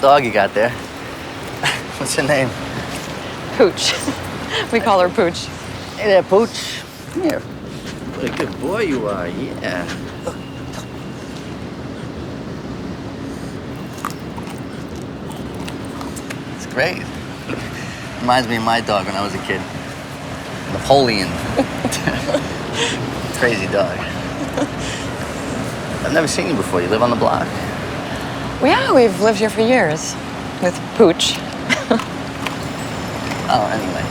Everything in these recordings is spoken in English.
dog you got there. What's her name? Pooch. We call her Pooch. Hey there, Pooch. Come here. What a good boy you are, yeah. It's great. Reminds me of my dog when I was a kid. Napoleon. Crazy dog. I've never seen you before. You live on the block? Well, yeah, we've lived here for years with Pooch. Oh, anyway.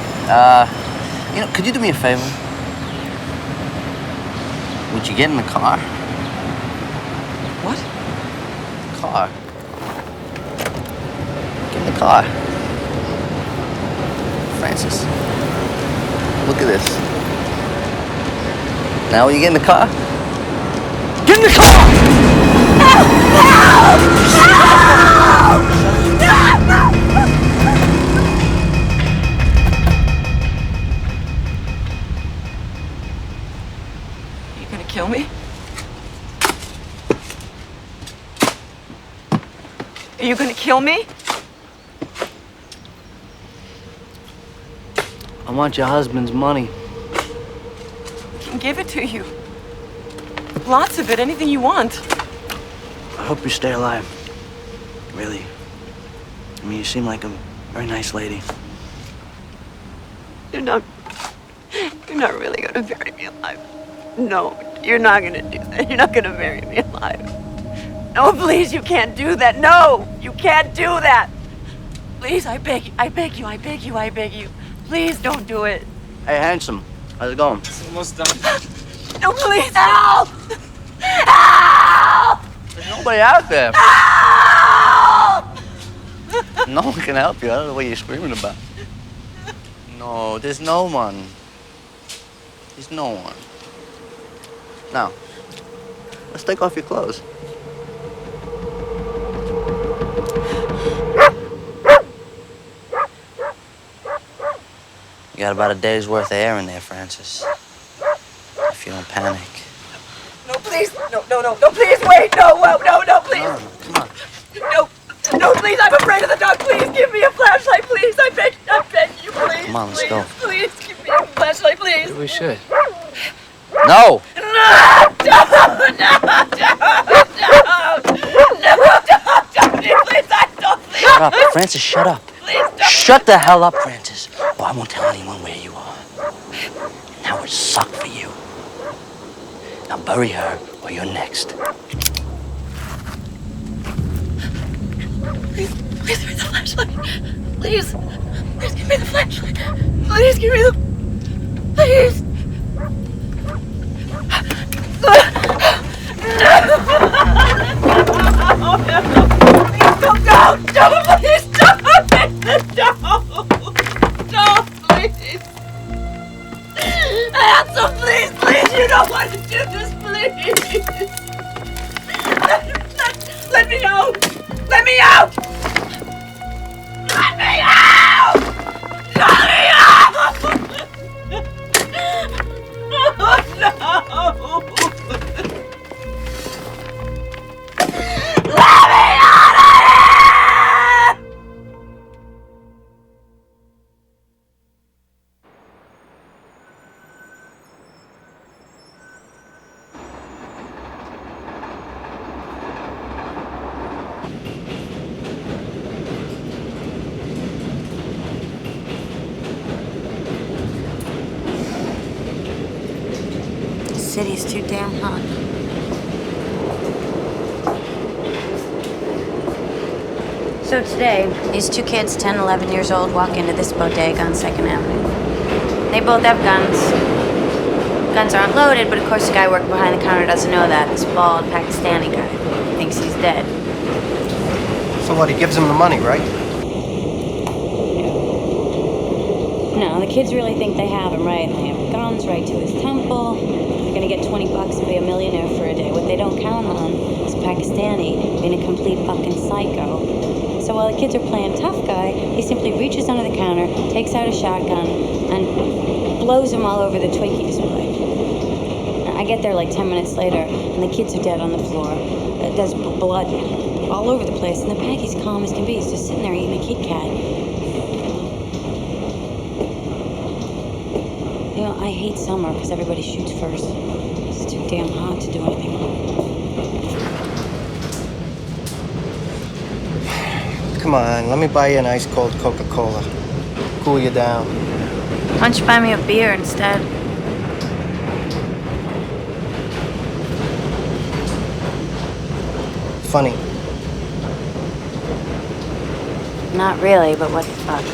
You know, could you do me a favor? Would you get in the car? What? Car. Get in the car. Francis, look at this. Now will you get in the car? Get in the car! Help! You gonna kill me? Are you gonna kill me? I want your husband's money. I can give it to you. Lots of it, anything you want. I hope you stay alive. Really. I mean, you seem like a very nice lady. You're not really gonna bury me alive. No, you're not gonna do that. You're not gonna bury me alive. No, please, you can't do that. No, you can't do that. Please, I beg you, I beg you, I beg you, I beg you. Please don't do it. Hey, handsome. How's it going? It's almost done. No, please, help! Help! There's nobody out there. Help! No one can help you. I don't know what you're screaming about. No, there's no one. There's no one. Now, let's take off your clothes. You got about a day's worth of air in there, Francis. If you don't panic. No, please, no, please, wait, no, please. Come on. No, please, I'm afraid of the dark. Please give me a flashlight, please. I beg you, please. Come on, let's please, go. Please, give me a flashlight, please. We should. No! Don't, please, I don't, please. Shut up, Francis, shut up. Please don't. Shut the hell up, Francis. Or I won't tell anyone where you are. Now it sucked for you. Now bury her, or you're next. Please give me the flashlight. Please give me the flashlight. Please give me the... Please. No. Please don't. Please. Answer, please. You don't want to do this, please. Let me out. Let me out! Let me out! Let me out! Oh, no! Let me out of here! The city's too damn hot. So today, these two kids, 10, 11 years old, walk into this bodega on 2nd Avenue. They both have guns. Guns aren't loaded, but of course the guy working behind the counter doesn't know that. This bald Pakistani guy thinks he's dead. So what, he gives him the money, right? No, the kids really think they have him, right? They have guns right to his temple. They're gonna get 20 bucks and be a millionaire for a day. What they don't count on is Pakistani being a complete fucking psycho. So while the kids are playing tough guy, he simply reaches under the counter, takes out a shotgun, and blows them all over the Twinkie display. I get there like 10 minutes later, and the kids are dead on the floor. There's blood all over the place, and then Peggy's calm as can be. He's just sitting there eating a Kit Kat. You know, I hate summer because everybody shoots first. It's too damn hot to do anything. Come on, let me buy you an ice cold Coca-Cola. Cool you down. Why don't you buy me a beer instead? Funny. Not really, but what the fuck?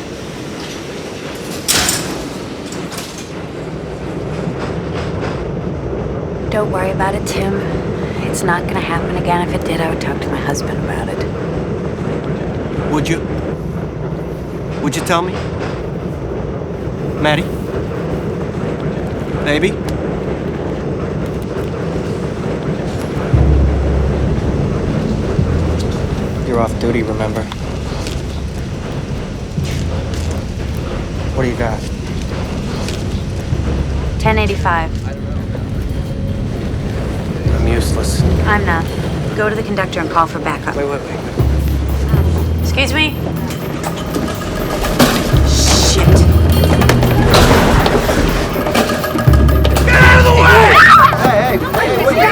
Don't worry about it, Tim. It's not gonna happen again. If it did, I would talk to my husband about it. Would you? Would you tell me? Maddie? Baby? You're off duty, remember? What do you got? 1085. I'm useless. I'm not. Go to the conductor and call for backup. Wait. Excuse me? Shit. Get out of the way! Hey, what you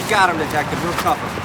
got him, Detective. We'll cover him.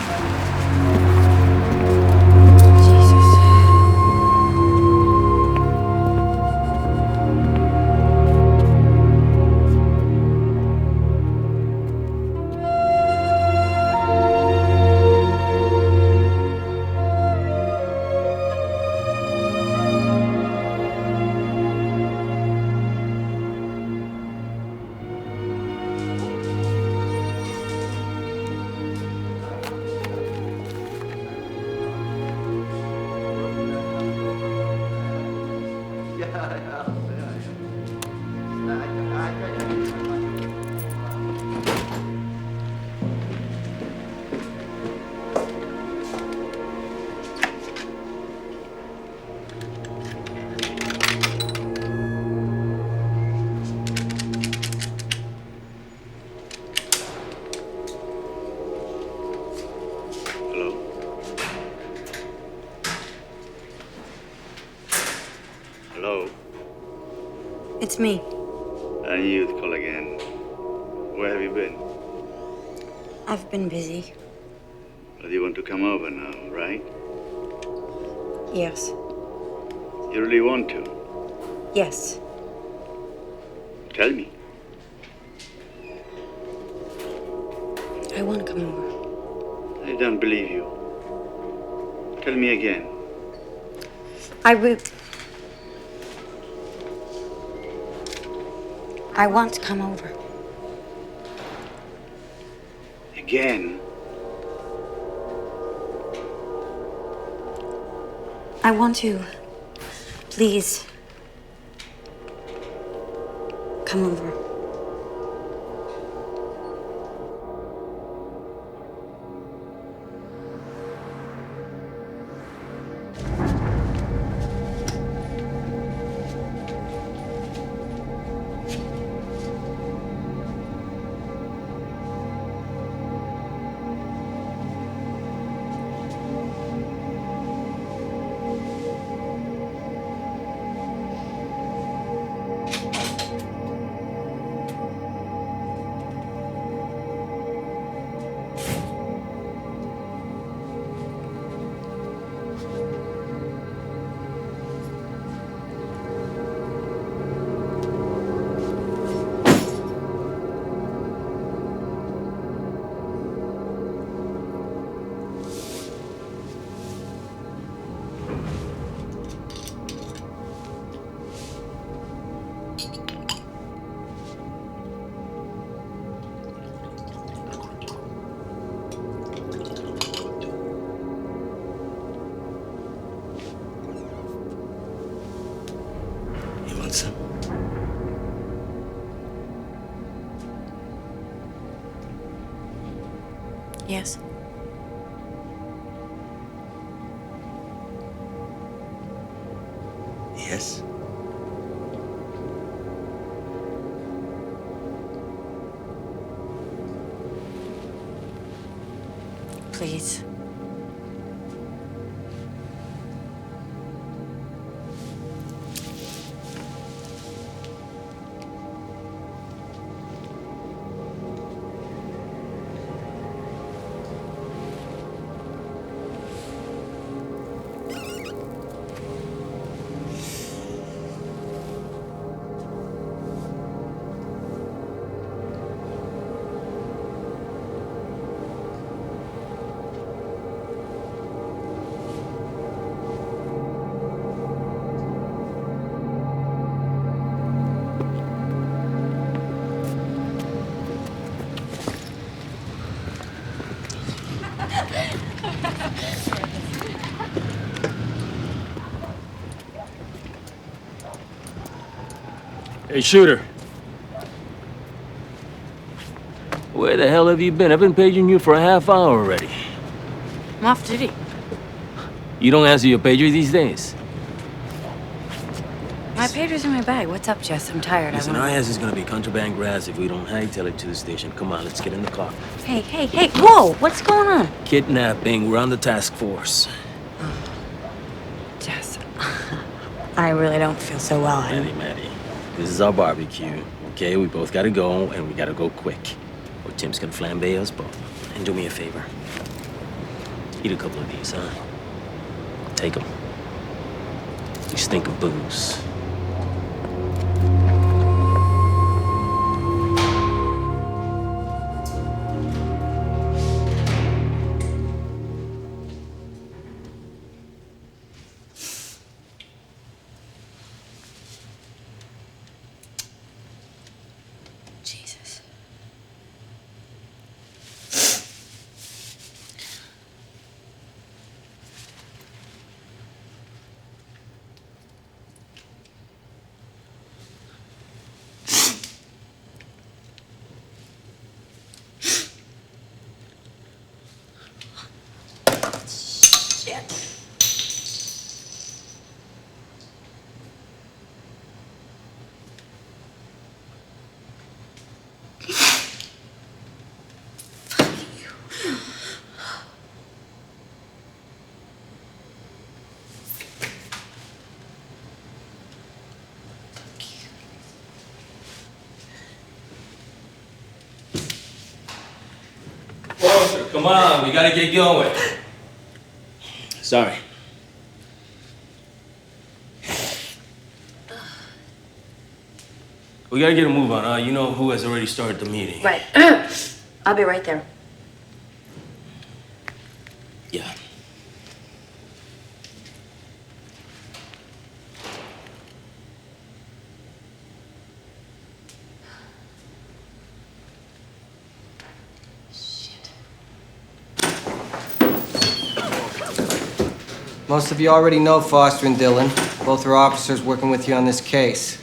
It's me. I knew you'd call again. Where have you been? I've been busy. Well, you want to come over now, right? Yes. You really want to? Yes. Tell me. I want to come over. I don't believe you. Tell me again. I want to come over. Again? I want to. Please. Come over. You want some? Yes. Yes. Please. Hey, Shooter. Where the hell have you been? I've been paging you for a half hour already. I'm off duty. You don't answer your pager these days? My pager's in my bag. What's up, Jess? I'm tired. Listen, I our want ass is gonna be contraband grass if we don't hightail it to the station. Come on, let's get in the car. Hey, hey, hey! Whoa! What's going on? Kidnapping. We're on the task force. Jess, I really don't feel so well. Maddie. This is our barbecue, okay? We both gotta go, and we gotta go quick. Or Tim's gonna flambe us both. And do me a favor. Eat a couple of these, huh? Take them. You stink of booze. Jesus. Come on, we gotta get going. Sorry. We gotta get a move on, huh? You know who has already started the meeting. Right. I'll be right there. Yeah. Most of you already know Foster and Dillon. Both are officers working with you on this case.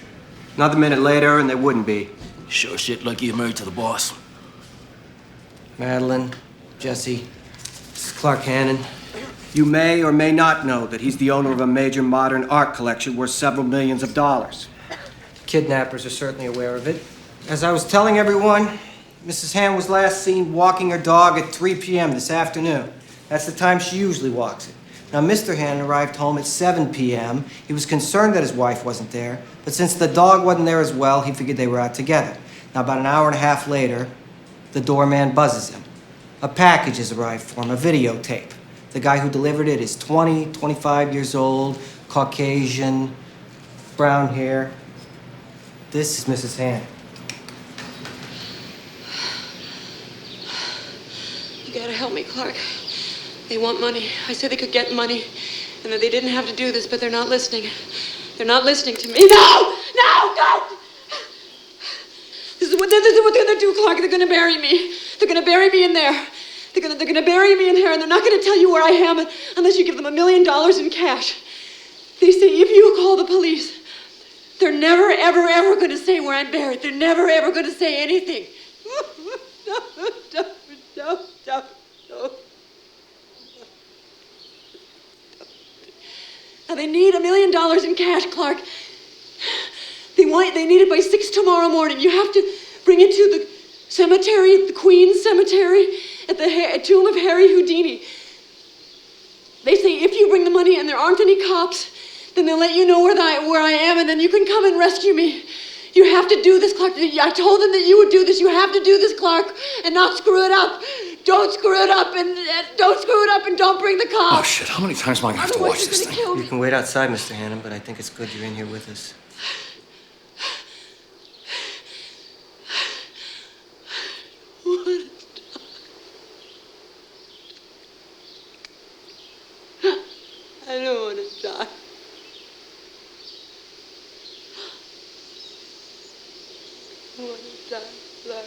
Another minute later, and they wouldn't be. Sure shit, lucky you're married to the boss. Madeline, Jesse, this is Clark Hannon. You may or may not know that he's the owner of a major modern art collection worth several millions of dollars. Kidnappers are certainly aware of it. As I was telling everyone, Mrs. Hannon was last seen walking her dog at 3 p.m. this afternoon. That's the time she usually walks it. Now, Mr. Hannon arrived home at 7 p.m. He was concerned that his wife wasn't there, but since the dog wasn't there as well, he figured they were out together. Now, about an hour and a half later, the doorman buzzes him. A package has arrived for him, a videotape. The guy who delivered it is 20, 25 years old, Caucasian, brown hair. This is Mrs. Hannon. You gotta help me, Clark. They want money. I said they could get money, and that they didn't have to do this, but they're not listening. They're not listening to me. No! No! Don't! This is what they're gonna do, Clark. They're gonna bury me. They're gonna bury me in there. They're gonna bury me in there, and they're not gonna tell you where I am unless you give them $1 million in cash. They say if you call the police, they're never, ever, ever gonna say where I'm buried. They're never, ever gonna say anything. No. Now they need $1 million in cash, Clark. They need it by 6 tomorrow morning. You have to bring it to the cemetery, the Queen's Cemetery, at the tomb of Harry Houdini. They say if you bring the money and there aren't any cops, then they'll let you know where I am, and then you can come and rescue me. You have to do this, Clark. I told them that you would do this. You have to do this, Clark, and not screw it up. Don't screw it up, and don't screw it up, and don't bring the cops. Oh, shit. How many times am I gonna have to watch this thing? You can wait outside, Mr. Hannon, but I think it's good you're in here with us. I don't want to die. I want to die, Clark.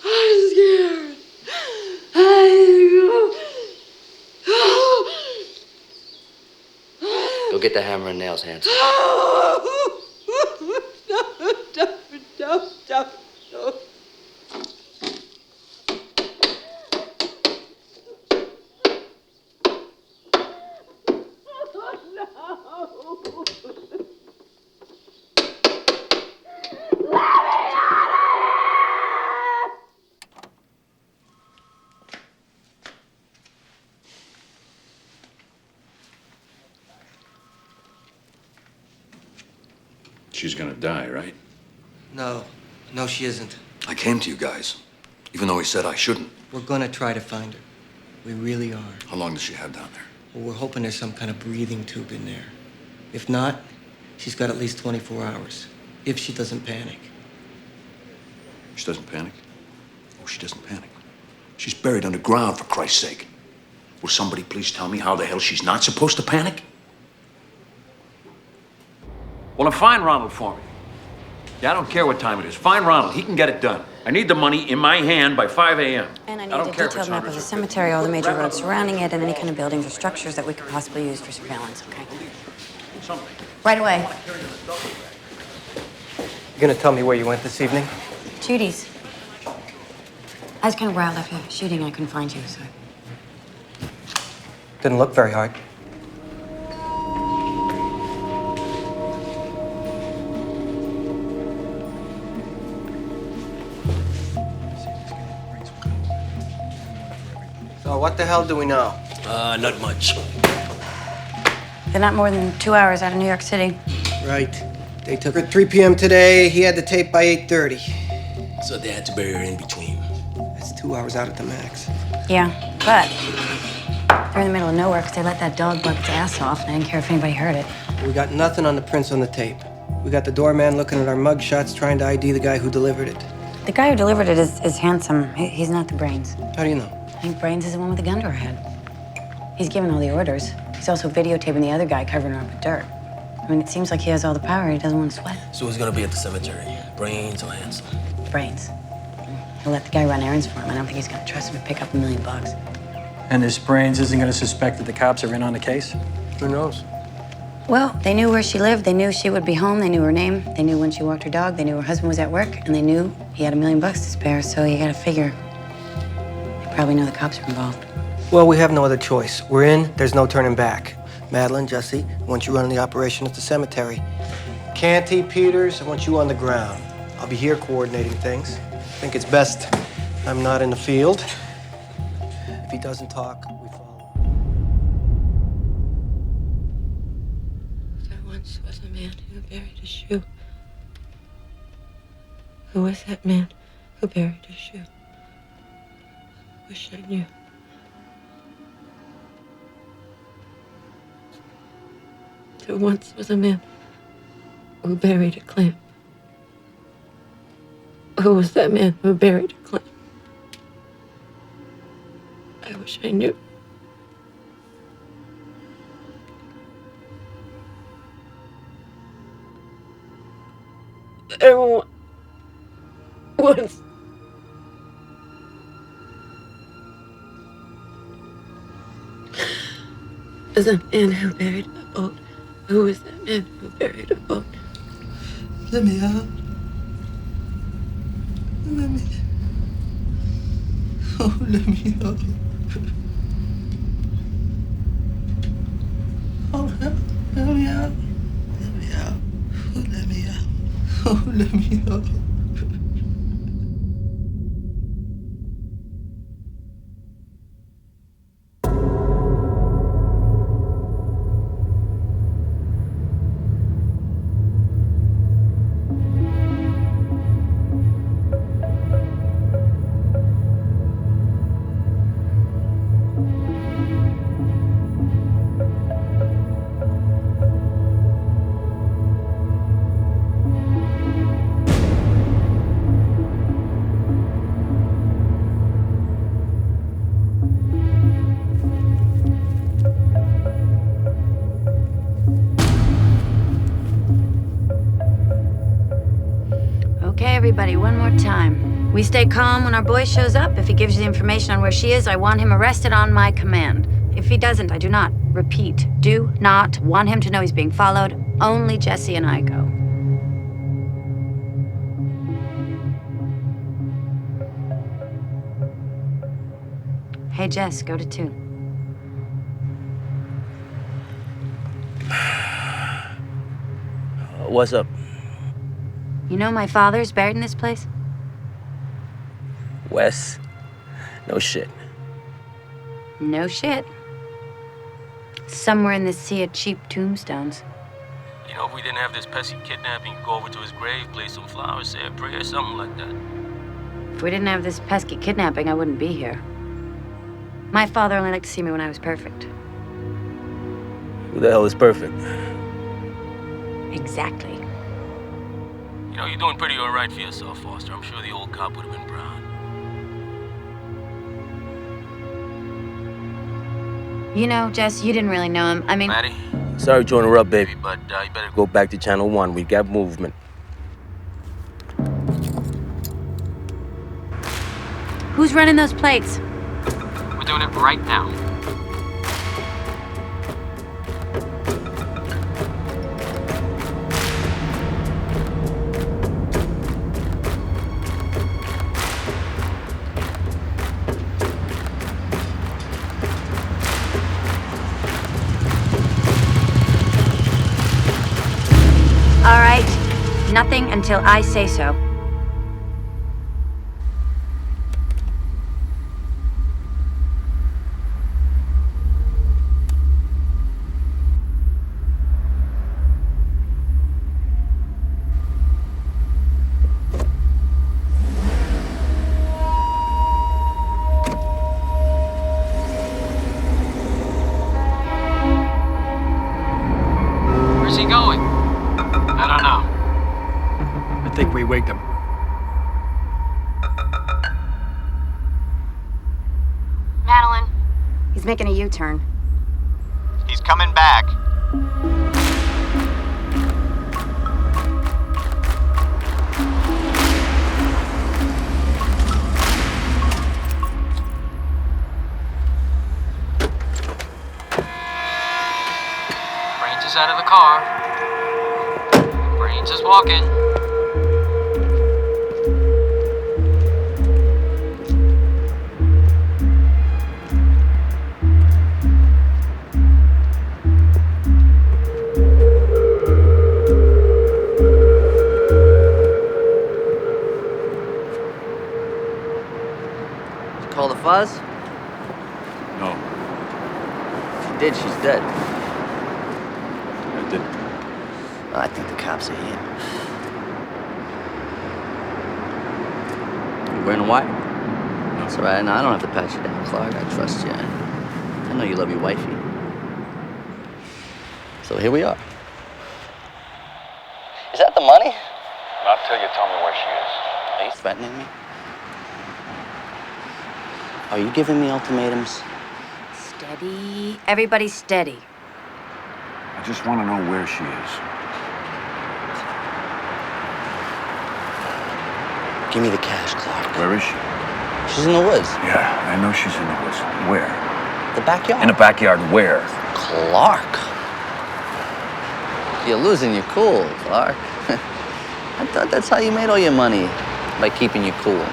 I'm scared. Go get the hammer and nails, Hanson. No. She's gonna die, right? No, she isn't. I came to you guys, even though he said I shouldn't. We're gonna try to find her. We really are. How long does she have down there? Well, we're hoping there's some kind of breathing tube in there. If not, she's got at least 24 hours, if she doesn't panic. She doesn't panic? Oh, she doesn't panic. She's buried underground, for Christ's sake. Will somebody please tell me how the hell she's not supposed to panic? Well, then find Ronald for me. Yeah, I don't care what time it is. Find Ronald. He can get it done. I need the money in my hand by 5 a.m. And I need a detailed map of the cemetery, all the major roads surrounding it, and any kind of buildings or structures that we could possibly use for surveillance, okay? Right away. You gonna tell me where you went this evening? Judy's. I was kind of riled after the shooting, I couldn't find you, so... Didn't look very hard. So what the hell do we know? Not much. They're not more than 2 hours out of New York City. Right. They took her at 3 p.m. today. He had the tape by 8:30. So they had to bury her in between. That's 2 hours out at the max. Yeah, but they're in the middle of nowhere because they let that dog bark its ass off, and I didn't care if anybody heard it. We got nothing on the prints on the tape. We got the doorman looking at our mug shots, trying to ID the guy who delivered it. The guy who delivered it is handsome. He's not the Brains. How do you know? I think Brains is the one with the gun to her head. He's giving all the orders. He's also videotaping the other guy covering her up with dirt. I mean, it seems like he has all the power. He doesn't want to sweat. So who's gonna be at the cemetery? Brains or Handsome? Brains. He'll let the guy run errands for him. I don't think he's gonna trust him to pick up $1 million. And this Brains isn't gonna suspect that the cops are in on the case? Who knows? Well, they knew where she lived. They knew she would be home. They knew her name. They knew when she walked her dog. They knew her husband was at work. And they knew he had $1 million to spare. So you gotta figure they probably know the cops are involved. Well, we have no other choice. We're in, there's no turning back. Madeline, Jesse, I want you running the operation at the cemetery. Canty, Peters, I want you on the ground. I'll be here coordinating things. I think it's best I'm not in the field. If he doesn't talk, we follow. There once was a man who buried a shoe. Who was that man who buried a shoe? Wish I knew. There once was a man who buried a clam. Who was that man who buried a clam? I wish I knew. There once was a man who buried a boat. Who was that man who buried a boat? Let me out. Let me. Oh, let me out. Oh, let me out. Let me out. Oh, let me out. Oh, let me out. Everybody, one more time. We stay calm when our boy shows up. If he gives you the information on where she is, I want him arrested on my command. If he doesn't, I do not, repeat, do not want him to know he's being followed. Only Jesse and I go. Hey, Jess, go to 2. What's up? You know my father's buried in this place? Wes? No shit. No shit. Somewhere in this sea of cheap tombstones. You know, if we didn't have this pesky kidnapping, you go over to his grave, place some flowers, say a prayer, something like that. If we didn't have this pesky kidnapping, I wouldn't be here. My father only liked to see me when I was perfect. Who the hell is perfect? Exactly. You know, you're doing pretty all right for yourself, Foster. I'm sure the old cop would have been proud. You know, Jess, you didn't really know him. I mean... Maddie, sorry to interrupt, baby, but you better go back to Channel 1. We got movement. Who's running those plates? We're doing it right now. All right, nothing until I say so. think we wigged him. Madeline. He's making a U-turn. He's coming back. Brains is out of the car. Brains is walking. Call the fuzz? No, If you did, she's dead. I didn't. I think the cops are here. You wearing a wire? That's all right. No, I don't have to pat you down, Clark. I trust you. I know you love your wifey. So here we are. Is that the money? Not till you tell me where she is. Are you threatening me? Are you giving me ultimatums? Steady. Everybody steady. I just want to know where she is. Give me the cash, Clark. Where is she? She's in the woods. Yeah, I know she's in the woods. Where? The backyard. In the backyard, where? Clark. You're losing your cool, Clark. I thought that's how you made all your money, by keeping you cool.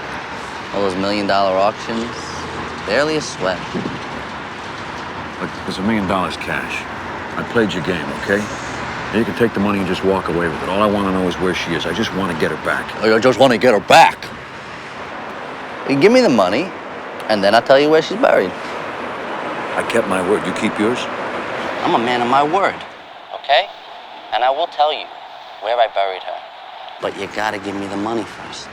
All those $1 million auctions, barely a sweat. Look, there's $1 million cash. I played your game, okay? Now you can take the money and just walk away with it. All I want to know is where she is. I just want to get her back. Oh, you just want to get her back? You give me the money, and then I'll tell you where she's buried. I kept my word. You keep yours? I'm a man of my word, okay? And I will tell you where I buried her. But you gotta give me the money first.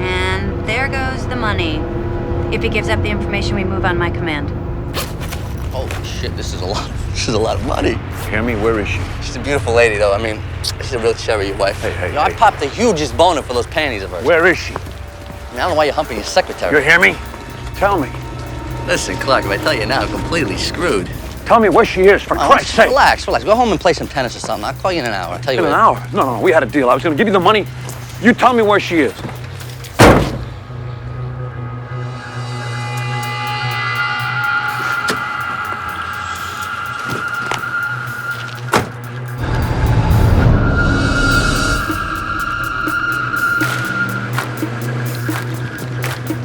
And there goes the money. If he gives up the information, we move on my command. Holy shit, this is a lot of money. Hear me? Where is she? She's a beautiful lady, though. I mean, she's a real cherry, your wife. Hey, you know, I popped the hugest boner for those panties of hers. Where is she? I mean, I don't know why you're humping your secretary. You hear me? Tell me. Listen, Clark, if I tell you now, I'm completely screwed. Tell me where she is, for Christ's sake. Relax. Go home and play some tennis or something. I'll call you in an hour. I'll tell you In an hour? No, we had a deal. I was going to give you the money. You tell me where she is.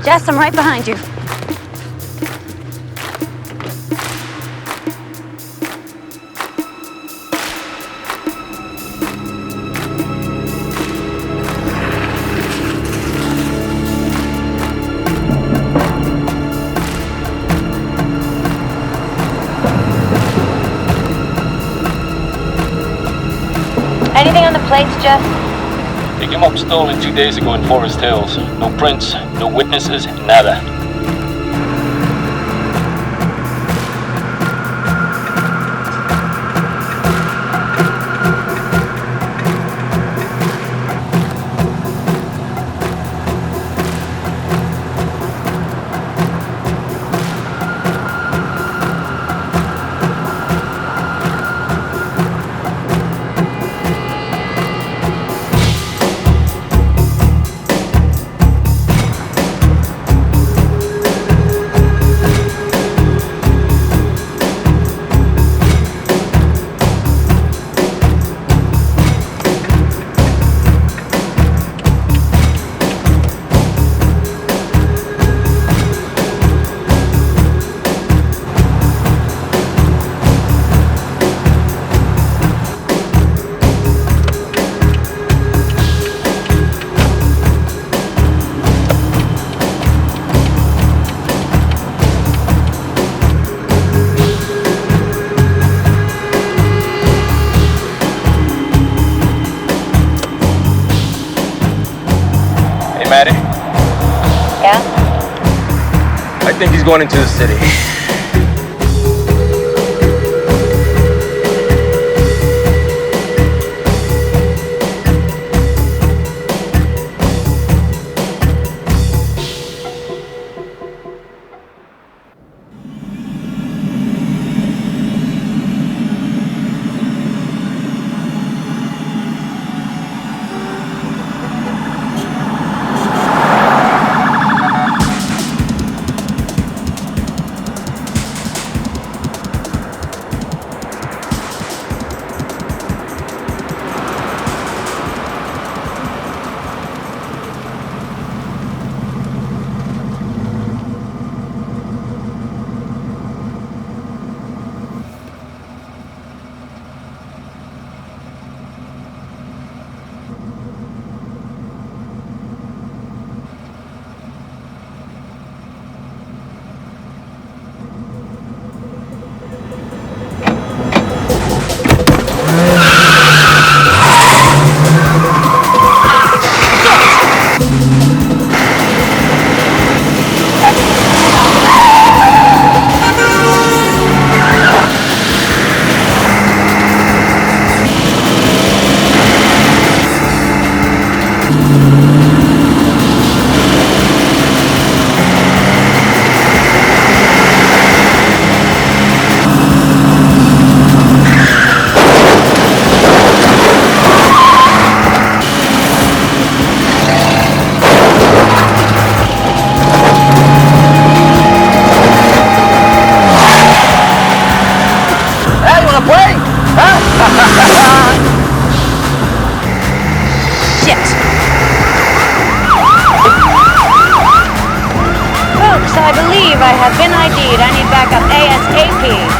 Jess, I'm right behind you. Anything on the plates, Jeff? They came up stolen 2 days ago in Forest Hills. No prints, no witnesses, nada. Yeah? think he's going into the city. I believe I have been ID'd. I need backup ASAP.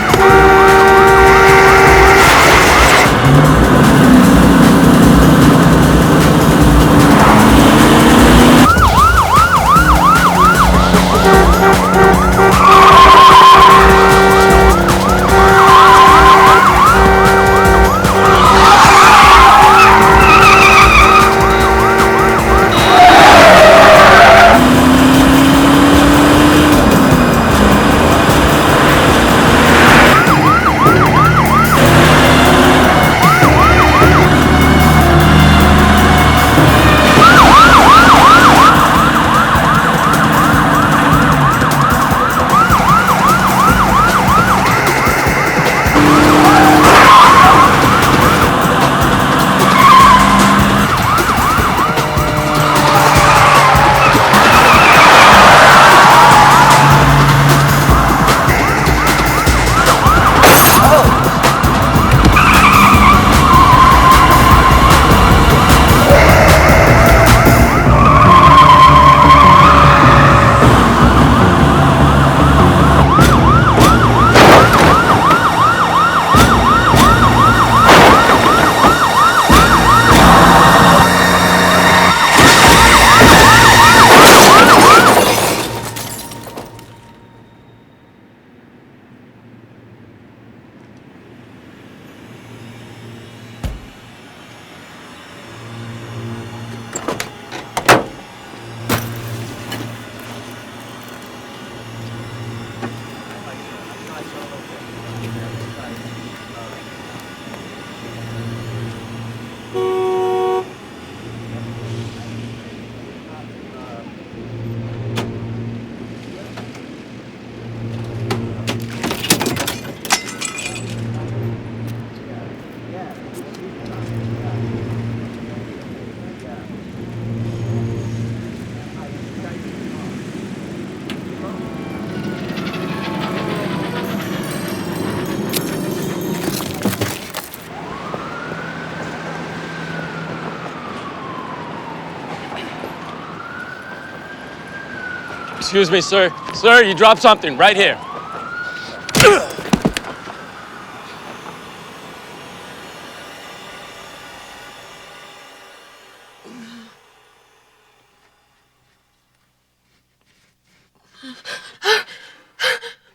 Excuse me, sir. Sir, you dropped something right here.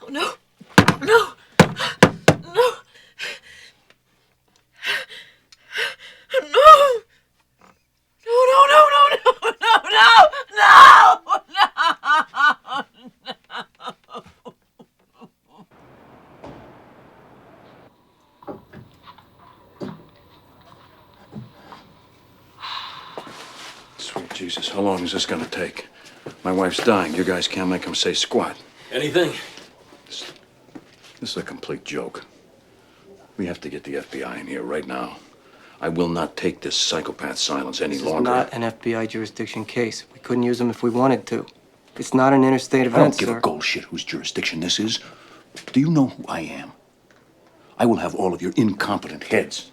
Oh, no. No. No. No. No. gonna take. My wife's dying. You guys can't make him say squat. Anything? This is a complete joke. We have to get the FBI in here right now. I will not take this psychopath silence any longer. This is not an FBI jurisdiction case. We couldn't use them if we wanted to. It's not an interstate event, I don't give sir. a gold shit whose jurisdiction this is. Do you know who I am? I will have all of your incompetent heads.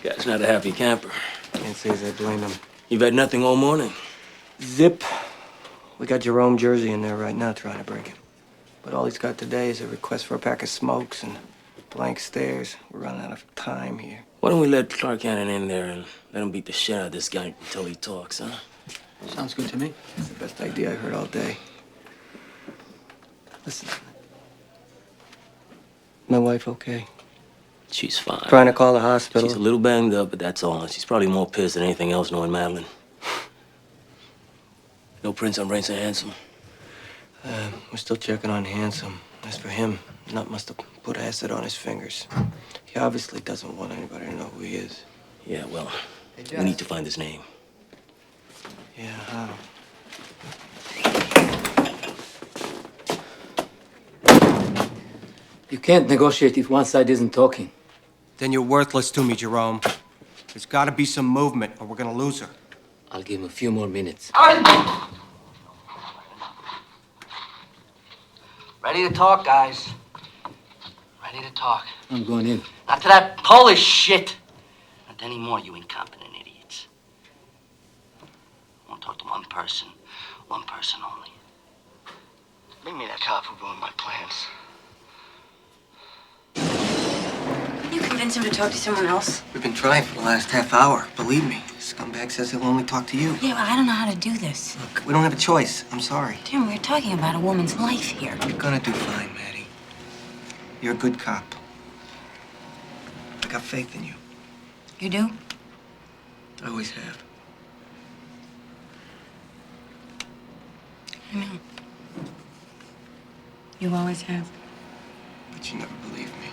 Guy's not a happy camper. Can't say as I blame him. You've had nothing all morning. Zip. We got Jerome Jersey in there right now trying to break him. But all he's got today is a request for a pack of smokes and blank stares. We're running out of time here. Why don't we let Clark Hannon in there and let him beat the shit out of this guy until he talks, huh? Sounds good to me. It's the best idea I heard all day. Listen. My wife okay? She's fine. Trying to call the hospital. She's a little banged up, but that's all. She's probably more pissed than anything else knowing Madeline. No prints on Brain so handsome. We're still checking on Handsome. As for him, Nut must have put acid on his fingers. He obviously doesn't want anybody to know who he is. Yeah, well, we need to find his name. Yeah, how? You can't negotiate if one side isn't talking. Then you're worthless to me, Jerome. There's got to be some movement, or we're gonna lose her. I'll give him a few more minutes. Ready to talk, guys. Ready to talk. I'm going in. Not to that Polish shit. Not anymore, you incompetent idiots. I want to talk to one person only. Bring me that cop who ruined my plans. You convince him to talk to someone else? We've been trying for the last half hour. Believe me, this scumbag says he'll only talk to you. Yeah, well, I don't know how to do this. Look, we don't have a choice. I'm sorry. Tim, we're talking about a woman's life here. You're gonna do fine, Maddie. You're a good cop. I got faith in you. You do? I always have. I know. You always have. But you never believed me.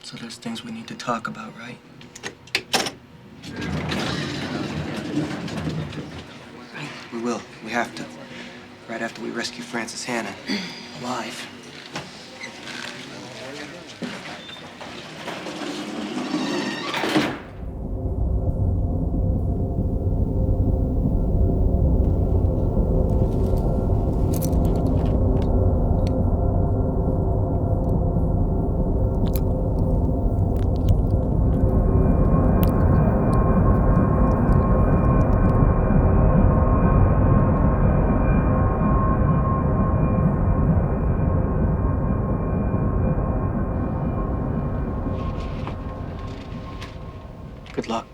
So there's things we need to talk about, right? Right. We will. We have to. Right after we rescue Francis Hannon. Alive. Good luck.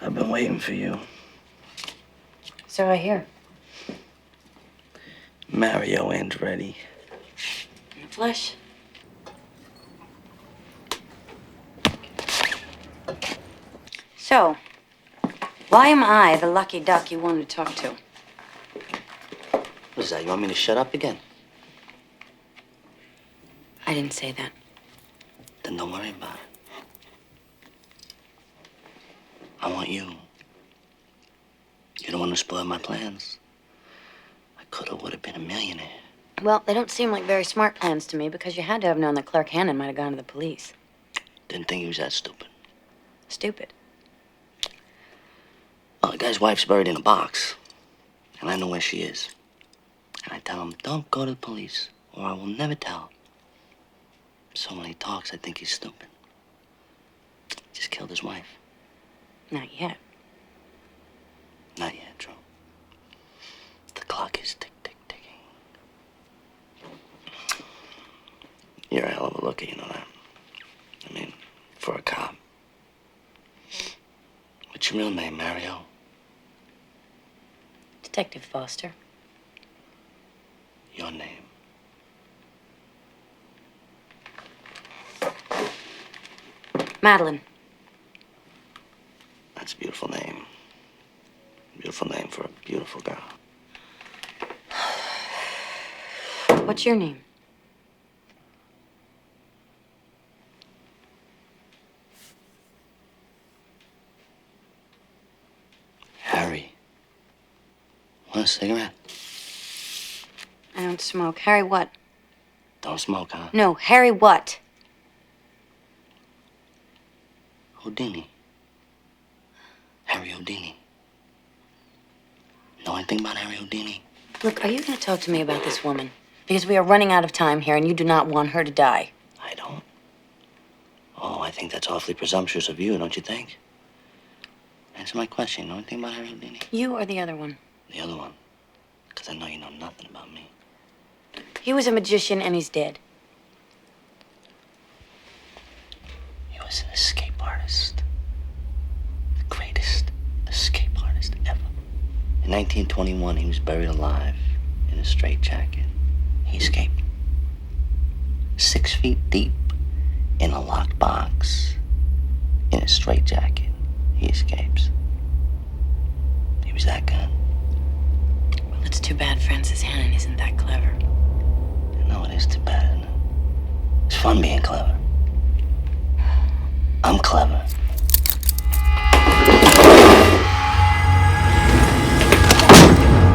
I've been waiting for you. So I hear. Mario Andretti. In flesh. So, why am I the lucky duck you wanted to talk to? What is that? You want me to shut up again? I didn't say that. Then don't worry about it. I want you. You're the one who spoiled my plans. I coulda, woulda been a millionaire. Well, they don't seem like very smart plans to me because you had to have known that Clark Hannon might have gone to the police. Didn't think he was that stupid. Stupid. Well, the guy's wife's buried in a box, and I know where she is. And I tell him, don't go to the police, or I will never tell. So when he talks, I think he's stupid. Just killed his wife. Not yet. Not yet, Drew. The clock is tick, tick, ticking. You're a hell of a looker, you know that. I mean, for a cop. What's your real name, Mario? Detective Foster. Your name. Madeline. That's a beautiful name. Beautiful name for a beautiful girl. What's your name? Harry. Want a cigarette? I don't smoke. Harry what? Don't smoke, huh? No, Harry what? Houdini. Harry Houdini. Know anything about Harry Houdini? Look, are you going to talk to me about this woman? Because we are running out of time here and you do not want her to die. I don't. Oh, I think that's awfully presumptuous of you, don't you think? Answer my question. Know anything about Harry Houdini? You or the other one? The other one. Because I know you know nothing about me. He was a magician and he's dead. He was an escape artist. The greatest escape artist ever. In 1921, he was buried alive in a straitjacket. He escaped. 6 feet deep in a locked box in a straitjacket. He escapes. He was that good. Well, it's too bad Francis Hannon isn't that clever. No, it is too bad, isn't it? It's fun being clever. I'm clever.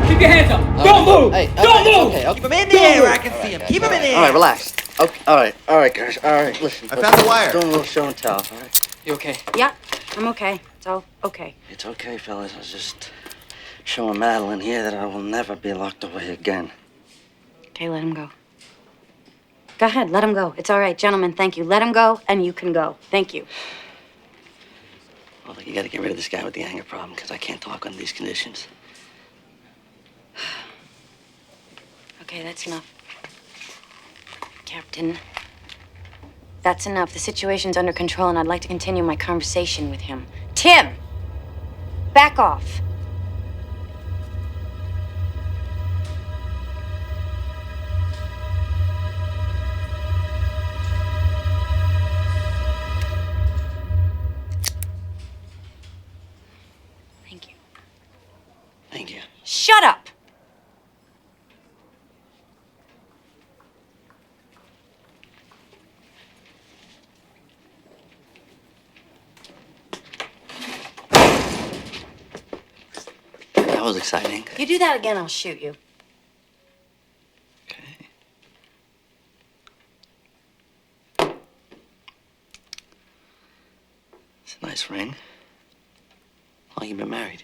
Keep your hands up! Don't move! Hey, Don't move! Okay, Keep him in the air where I can see him. Keep him in the air. All right, relax. Okay, all right, guys. All right, listen. I found the wire. Doing a little show and tell, all right? You okay? Yeah, I'm okay. It's all okay. It's okay, fellas. I was just showing Madeline here that I will never be locked away again. Okay, let him go. Go ahead, let him go. It's all right, gentlemen, thank you. Let him go, and you can go. Thank you. Well, you gotta get rid of this guy with the anger problem, because I can't talk under these conditions. Okay, that's enough. Captain, that's enough. The situation's under control, and I'd like to continue my conversation with him. Tim! Back off. Thank you. Thank you. Shut up! That was exciting. You do that again, I'll shoot you. Okay. It's a nice ring. How long you been married?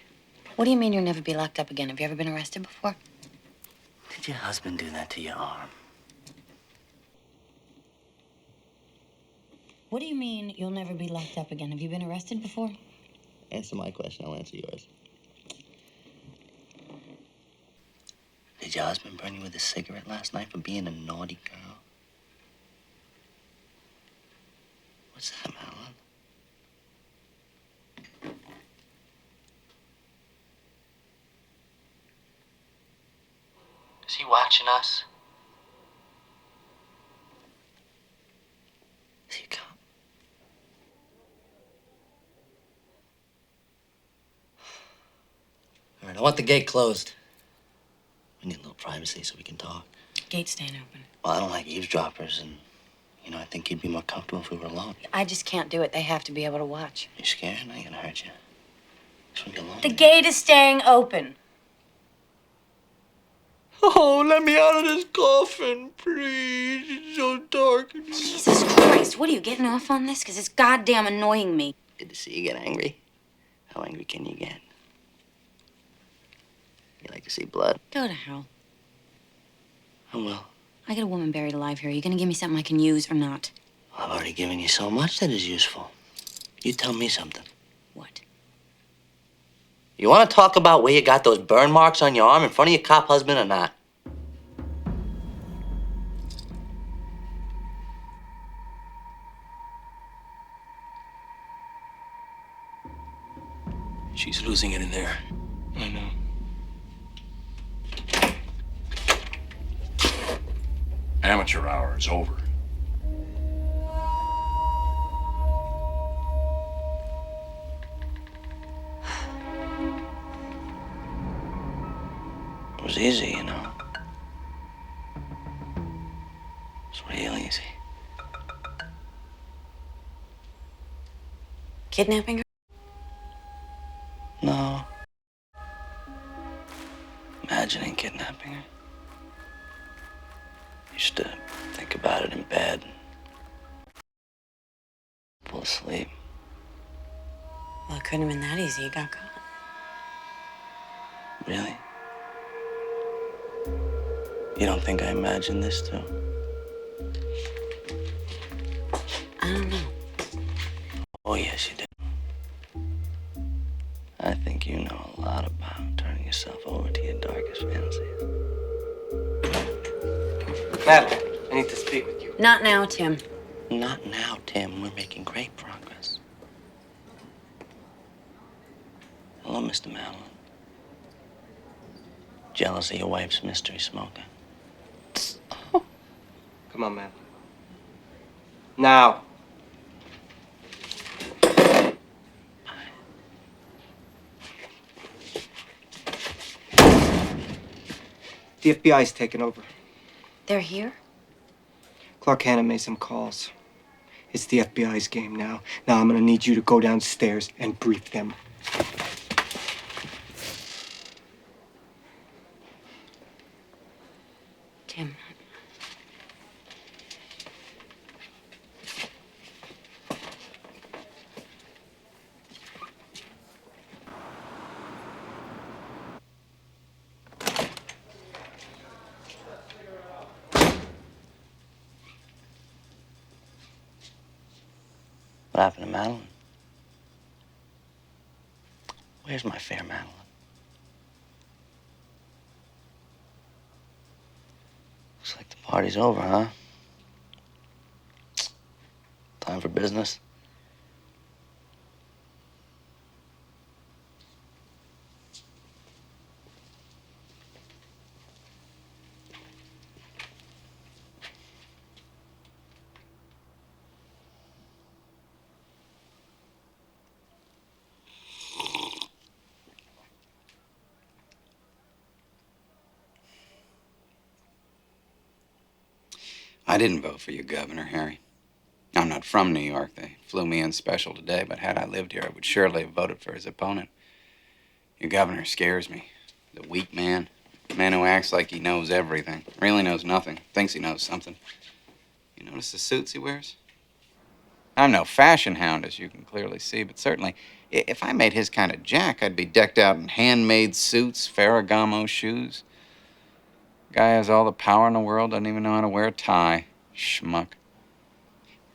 What do you mean you'll never be locked up again? Have you ever been arrested before? Did your husband do that to your arm? What do you mean you'll never be locked up again? Have you been arrested before? Answer my question, I'll answer yours. Did your husband burn you with a cigarette last night for being a naughty girl? What's that, Madeline? Is he watching us? Is he a cop? All right, I want the gate closed. We need a little privacy so we can talk. Gate's staying open. Well, I don't like eavesdroppers, and, I think you'd be more comfortable if we were alone. I just can't do it. They have to be able to watch. You scared? I ain't gonna hurt you. Just wanna be alone. The gate is staying open. Oh, let me out of this coffin, please. It's so dark. Jesus Christ, what are you getting off on this? Because it's goddamn annoying me. Good to see you get angry. How angry can you get? You like to see blood? Go to hell. I will. I got a woman buried alive here. Are you gonna give me something I can use or not? I've already given you so much that is useful. You tell me something. What? You want to talk about where you got those burn marks on your arm in front of your cop husband or not? She's losing it in there. I know. Amateur hour is over. It was easy, you know. It was real easy. Kidnapping her? No. Imagining kidnapping her. Used to think about it in bed. Fall asleep. Well, it couldn't have been that easy. You got caught. Really? You don't think I imagined this too? I don't know. Oh, yes, you do. I think you know a lot about turning yourself over to your darkest fantasies. Matt, I need to speak with you. Not now, Tim. Not now, Tim. We're making great progress. Hello, Mr. Madeline. Jealous of your wife's mystery smoker? Come on, Matt. Now. The FBI's taken over. They're here? Clark Hannon made some calls. It's the FBI's game now. Now I'm gonna need you to go downstairs and brief them. Tim. What happened to Madeline? Where's my fair Madeline? Looks like the party's over, huh? Time for business. I didn't vote for you, Governor, Harry. I'm not from New York. They flew me in special today, but had I lived here, I would surely have voted for his opponent. Your governor scares me. The weak man. The man who acts like he knows everything. Really knows nothing. Thinks he knows something. You notice the suits he wears? I'm no fashion hound, as you can clearly see, but certainly, if I made his kind of jack, I'd be decked out in handmade suits, Ferragamo shoes. Guy has all the power in the world, doesn't even know how to wear a tie. Schmuck.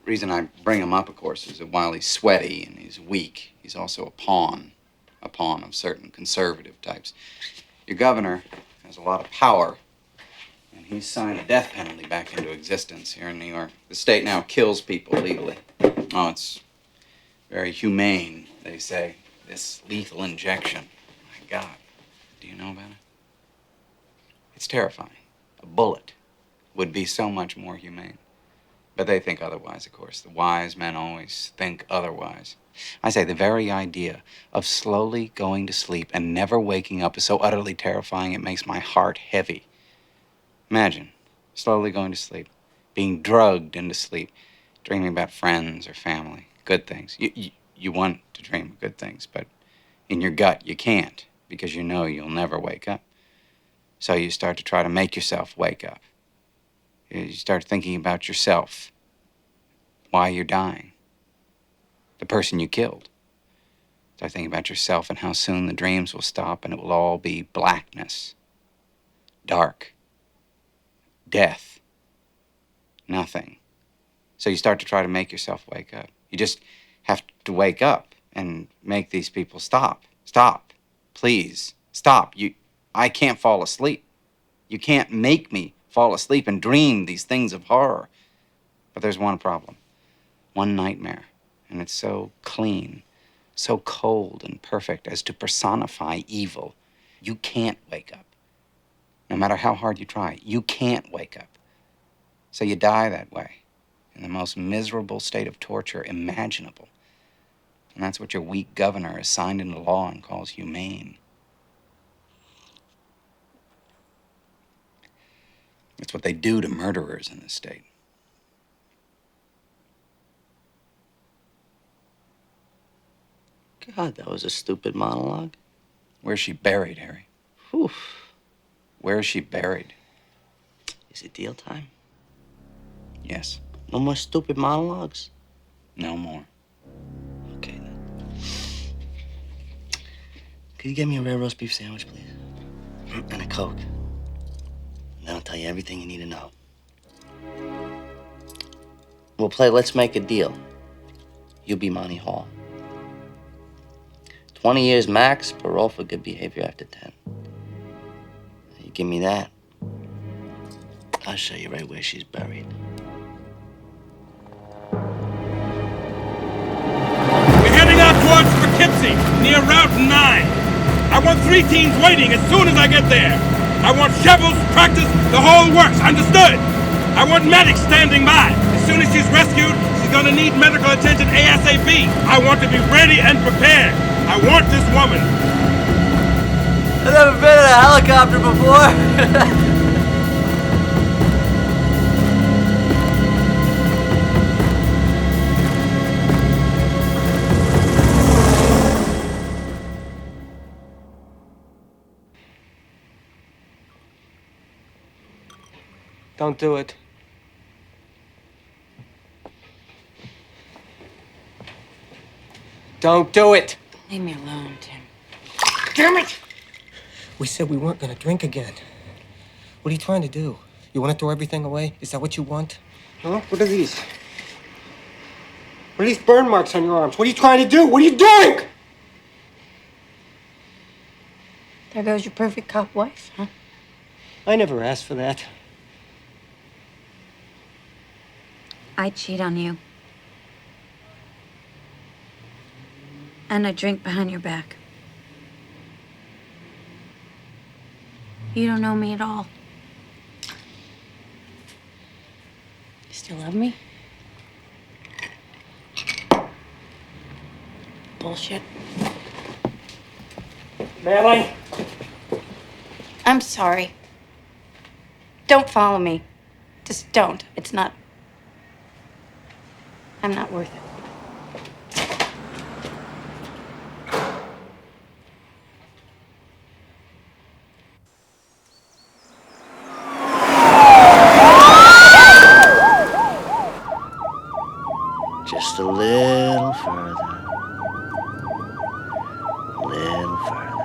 The reason I bring him up, of course, is that while he's sweaty and he's weak, he's also a pawn of certain conservative types. Your governor has a lot of power, and he's signed the death penalty back into existence here in New York. The state now kills people legally. Oh, it's very humane, they say, this lethal injection. My God, do you know about it? It's terrifying. A bullet would be so much more humane. But they think otherwise, of course. The wise men always think otherwise. I say the very idea of slowly going to sleep and never waking up is so utterly terrifying it makes my heart heavy. Imagine slowly going to sleep, being drugged into sleep, dreaming about friends or family, good things. You want to dream of good things, but in your gut you can't because you know you'll never wake up. So you start to try to make yourself wake up. You start thinking about yourself, why you're dying, the person you killed. Start thinking about yourself and how soon the dreams will stop and it will all be blackness, dark, death, nothing. So you start to try to make yourself wake up. You just have to wake up and make these people stop. Stop. Please, stop. I can't fall asleep. You can't make me fall asleep and dream these things of horror. But there's one problem, one nightmare, and it's so clean, so cold and perfect as to personify evil. You can't wake up. No matter how hard you try, you can't wake up. So you die that way, in the most miserable state of torture imaginable. And that's what your weak governor has signed into law and calls humane. It's what they do to murderers in this state. God, that was a stupid monologue. Where's she buried, Harry? Whew. Where's she buried? Is it deal time? Yes. No more stupid monologues? No more. Okay, then. Could you get me a rare roast beef sandwich, please? And a Coke. And then I'll tell you everything you need to know. We'll play Let's Make a Deal. You'll be Monty Hall. 20 years max, parole for good behavior after 10. You give me that, I'll show you right where she's buried. We're heading out towards Poughkeepsie, near Route 9. I want 3 teams waiting as soon as I get there. I want shovels, tractors, the whole works, understood? I want medics standing by. As soon as she's rescued, she's gonna need medical attention ASAP. I want to be ready and prepared. I want this woman. I've never been in a helicopter before. Don't do it. Don't do it! Leave me alone, Tim. Damn it! We said we weren't gonna drink again. What are you trying to do? You want to throw everything away? Is that what you want? Huh? What are these? What are these burn marks on your arms? What are you trying to do? What are you doing? There goes your perfect cop wife, huh? I never asked for that. I cheat on you. And I drink behind your back. You don't know me at all. You still love me? Bullshit. Madeline? I'm sorry. Don't follow me. Just don't. It's not... I'm not worth it. Just a little further. A little further.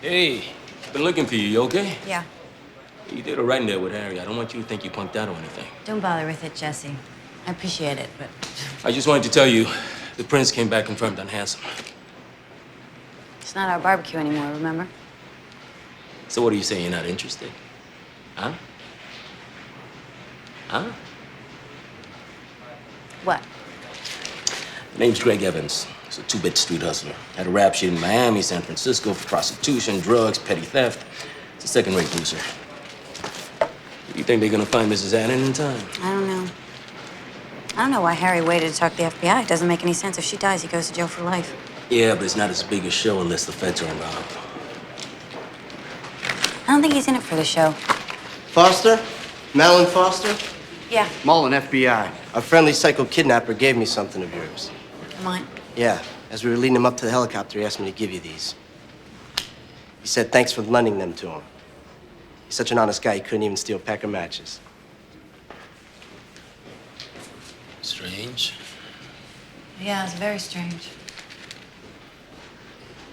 Hey, been looking for you. You okay? Yeah. You did all right in there with Harry. I don't want you to think you punked out or anything. Don't bother with it, Jesse. I appreciate it, but... I just wanted to tell you, the prince came back confirmed unhandsome. It's not our barbecue anymore, remember? So what are you saying? You're not interested? Huh? Huh? What? Name's Greg Evans. He's a 2-bit street hustler. Had a rap sheet in Miami, San Francisco for prostitution, drugs, petty theft. It's a second-rate loser. You think they're gonna find Mrs. Adden in time? I don't know. I don't know why Harry waited to talk to the FBI. It doesn't make any sense. If she dies, he goes to jail for life. Yeah, but it's not as big a show unless the feds are involved. I don't think he's in it for the show. Foster? Madeline Foster? Yeah. Mullen, FBI. A friendly psycho kidnapper gave me something of yours. Mine. Yeah. As we were leading him up to the helicopter, he asked me to give you these. He said thanks for lending them to him. He's such an honest guy, he couldn't even steal a pack of matches. Strange. Yeah, it's very strange.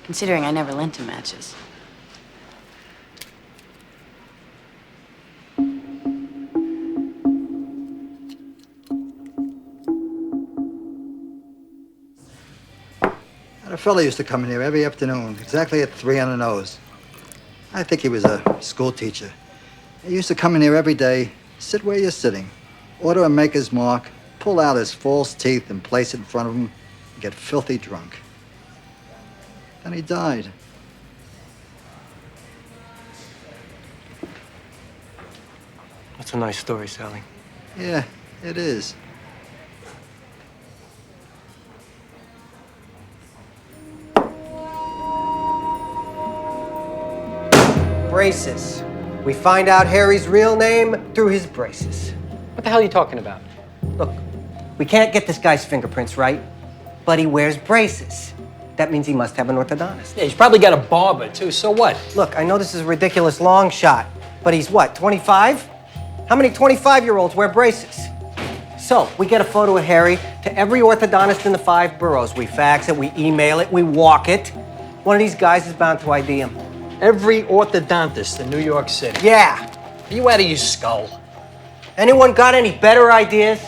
Considering I never lent him matches. A fella used to come in here every afternoon, exactly at 3 on the nose. I think he was a school teacher. He used to come in here every day, Sit where you're sitting. Order a maker's mark, pull out his false teeth and place it in front of him, and get filthy drunk. Then he died. That's a nice story, Sally. Yeah, it is. Braces. We find out Harry's real name through his braces. What the hell are you talking about? Look, we can't get this guy's fingerprints right, but he wears braces. That means he must have an orthodontist. Yeah, he's probably got a barber, too. So what? Look, I know this is a ridiculous long shot, but he's what, 25? How many 25-year-olds wear braces? So, we get a photo of Harry to every orthodontist in the 5 boroughs. We fax it, we email it, we walk it. One of these guys is bound to ID him. Every orthodontist in New York City. Yeah. Are you out of your skull? Anyone got any better ideas?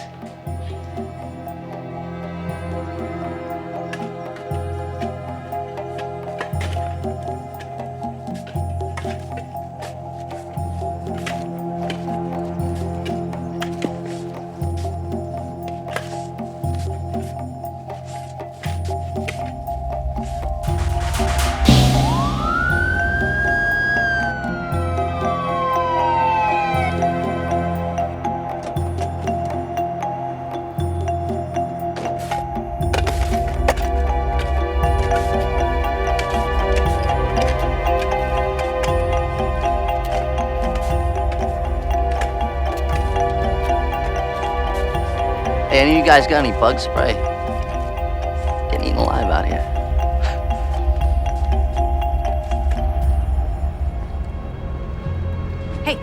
Hey, any of you guys got any bug spray? Getting eaten alive out here. Hey,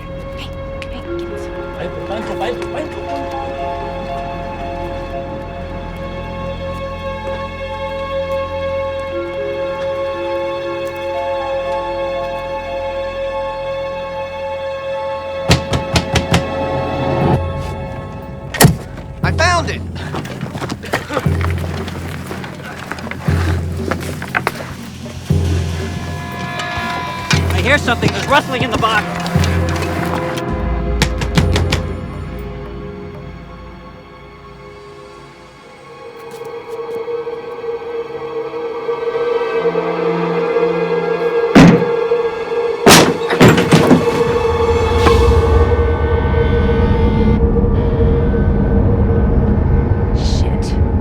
I found it! I hear something. There's rustling in the box.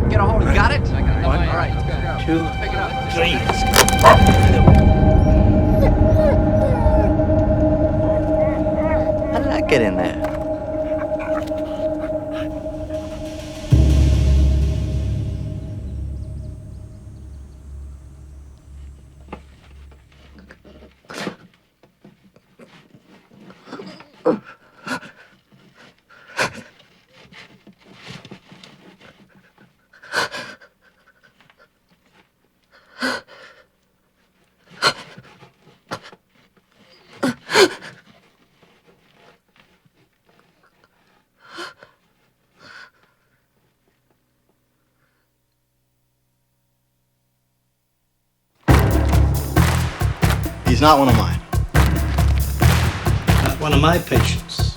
Get a hold of it. Got it? All right. 2, 3. How did I get in there? He's not one of mine. Not one of my patients.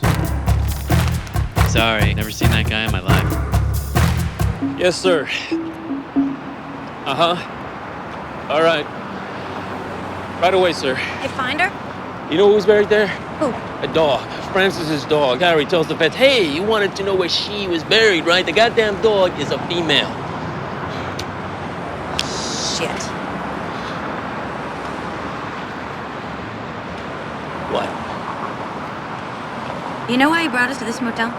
Sorry, never seen that guy in my life. Yes, sir. Uh-huh. All right. Right away, sir. You find her? You know who's buried there? Who? A dog. Francis's dog. Harry tells the vets, hey, you wanted to know where she was buried, right? The goddamn dog is a female. Shit. What? You know why he brought us to this motel?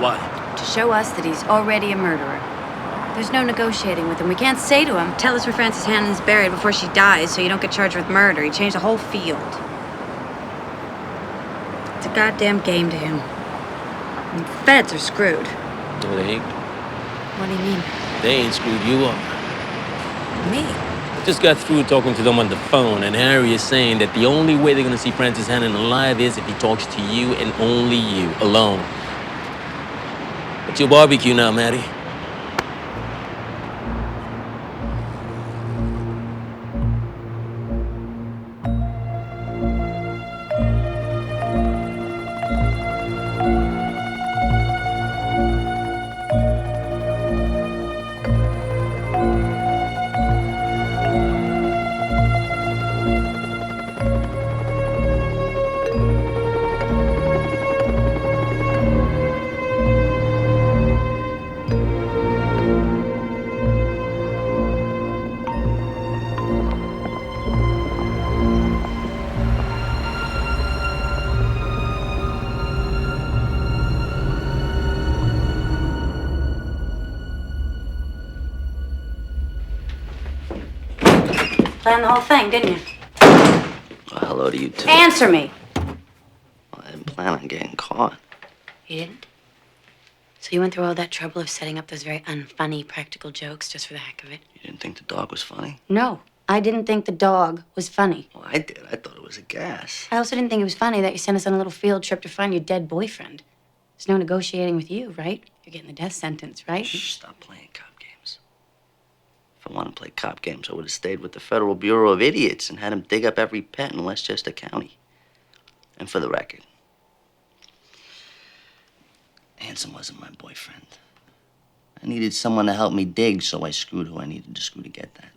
Why? To show us that he's already a murderer. There's no negotiating with him. We can't say to him, tell us where Frances Hannon's buried before she dies so you don't get charged with murder. He changed the whole field. It's a goddamn game to him. And the feds are screwed. No, they ain't. What do you mean? They ain't screwed you up. Me? I just got through talking to them on the phone, and Harry is saying that the only way they're gonna see Frances Hannon alive is if he talks to you and only you, alone. It's your barbecue now, Maddie. Planned the whole thing, didn't you? Well, hello to you, too. Answer me. Well, I didn't plan on getting caught. You didn't? So you went through all that trouble of setting up those very unfunny practical jokes just for the heck of it? You didn't think the dog was funny? No, I didn't think the dog was funny. Well, I did. I thought it was a gas. I also didn't think it was funny that you sent us on a little field trip to find your dead boyfriend. There's no negotiating with you, right? You're getting the death sentence, right? Shh, stop playing cop games. If I wanted to play cop games, I would have stayed with the Federal Bureau of Idiots and had him dig up every pet in Westchester County. And for the record, Hanson wasn't my boyfriend. I needed someone to help me dig, so I screwed who I needed to screw to get that.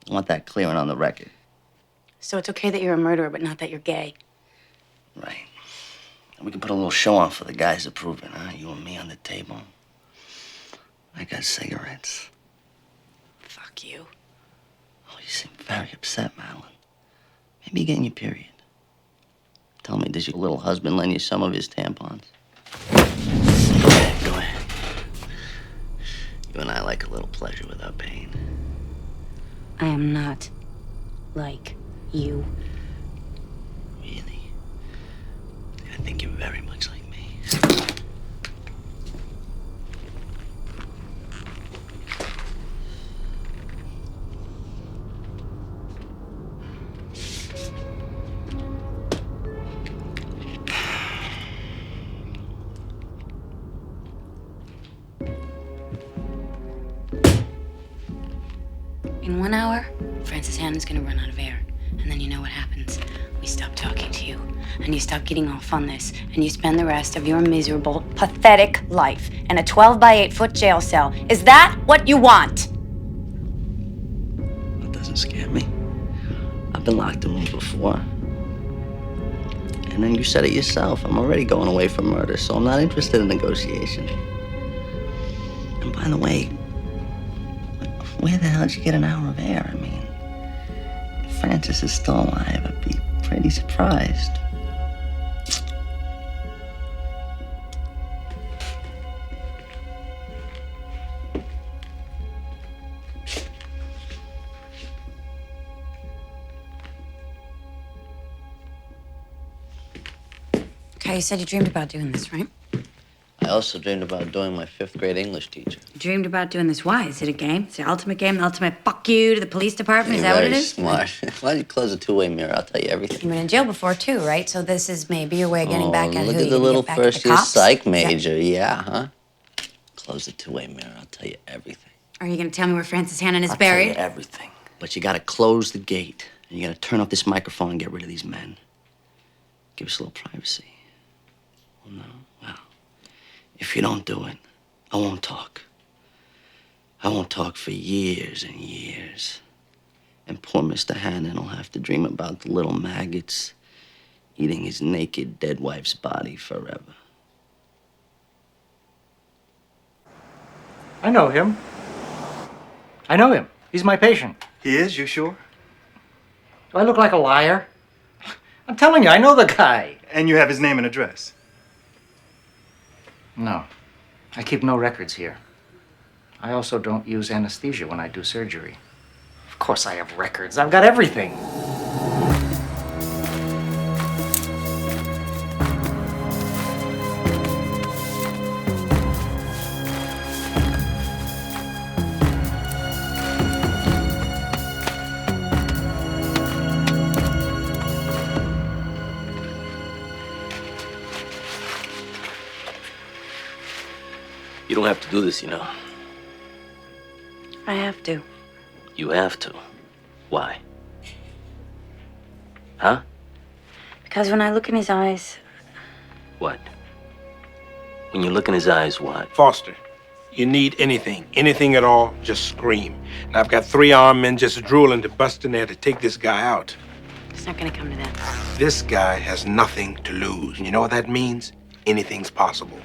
I want that clear and on the record. So it's okay that you're a murderer, but not that you're gay. Right. And we can put a little show on for the guys to prove it, huh? You and me on the table. I got cigarettes. Fuck you. Oh, you seem very upset, Madeline. Maybe you're getting your period. Tell me, does your little husband lend you some of his tampons? Go ahead, go ahead. You and I like a little pleasure without pain. I am not like you. Really? I think you're very much like me. In 1 hour, Francis Hannon's gonna run out of air. And then you know what happens. We stop talking to you. And you stop getting off on this. And you spend the rest of your miserable, pathetic life in a 12 by 8 foot jail cell. Is that what you want? That doesn't scare me. I've been locked in rooms before. And then you said it yourself. I'm already going away for murder, so I'm not interested in negotiation. And by the way, where the hell did you get an hour of air? I mean, if Francis is still alive, I'd be pretty surprised. Okay, you said you dreamed about doing this, right? I also dreamed about doing my 5th grade English teacher. You dreamed about doing this. Why? Is it a game? It's the ultimate game, the ultimate fuck you to the police department? Is that what it is? Smart. Why don't you close a two-way mirror? I'll tell you everything. You've been in jail before, too, right? So this is maybe your way of getting back at Look who? at You the gonna little get back at the first-year cops? psych major. Yeah, huh? Close the two-way mirror. I'll tell you everything. Are you going to tell me where Francis Hannon is I'll buried? tell you everything. But you gotta close the gate. And you gotta turn off this microphone and get rid of these men. Give us a little privacy. Well, no? Well, if you don't do it, I won't talk. I won't talk for years and years. And poor Mr. Hannon will have to dream about the little maggots eating his naked dead wife's body forever. I know him. I know him. He's my patient. He is, you sure? Do I look like a liar? I'm telling you, I know the guy. And you have his name and address? No. I keep no records here. I also don't use anesthesia when I do surgery. Of course I have records. I've got everything. You don't have to do this, you know. I have to. You have to. Why? Huh? Because when I look in his eyes, What? When you look in his eyes, what? Foster, you need anything at all, just scream. And I've got 3 armed men just drooling to bust in there to take this guy out. it's not going to come to that. This guy has nothing to lose. And you know what that means? Anything's possible.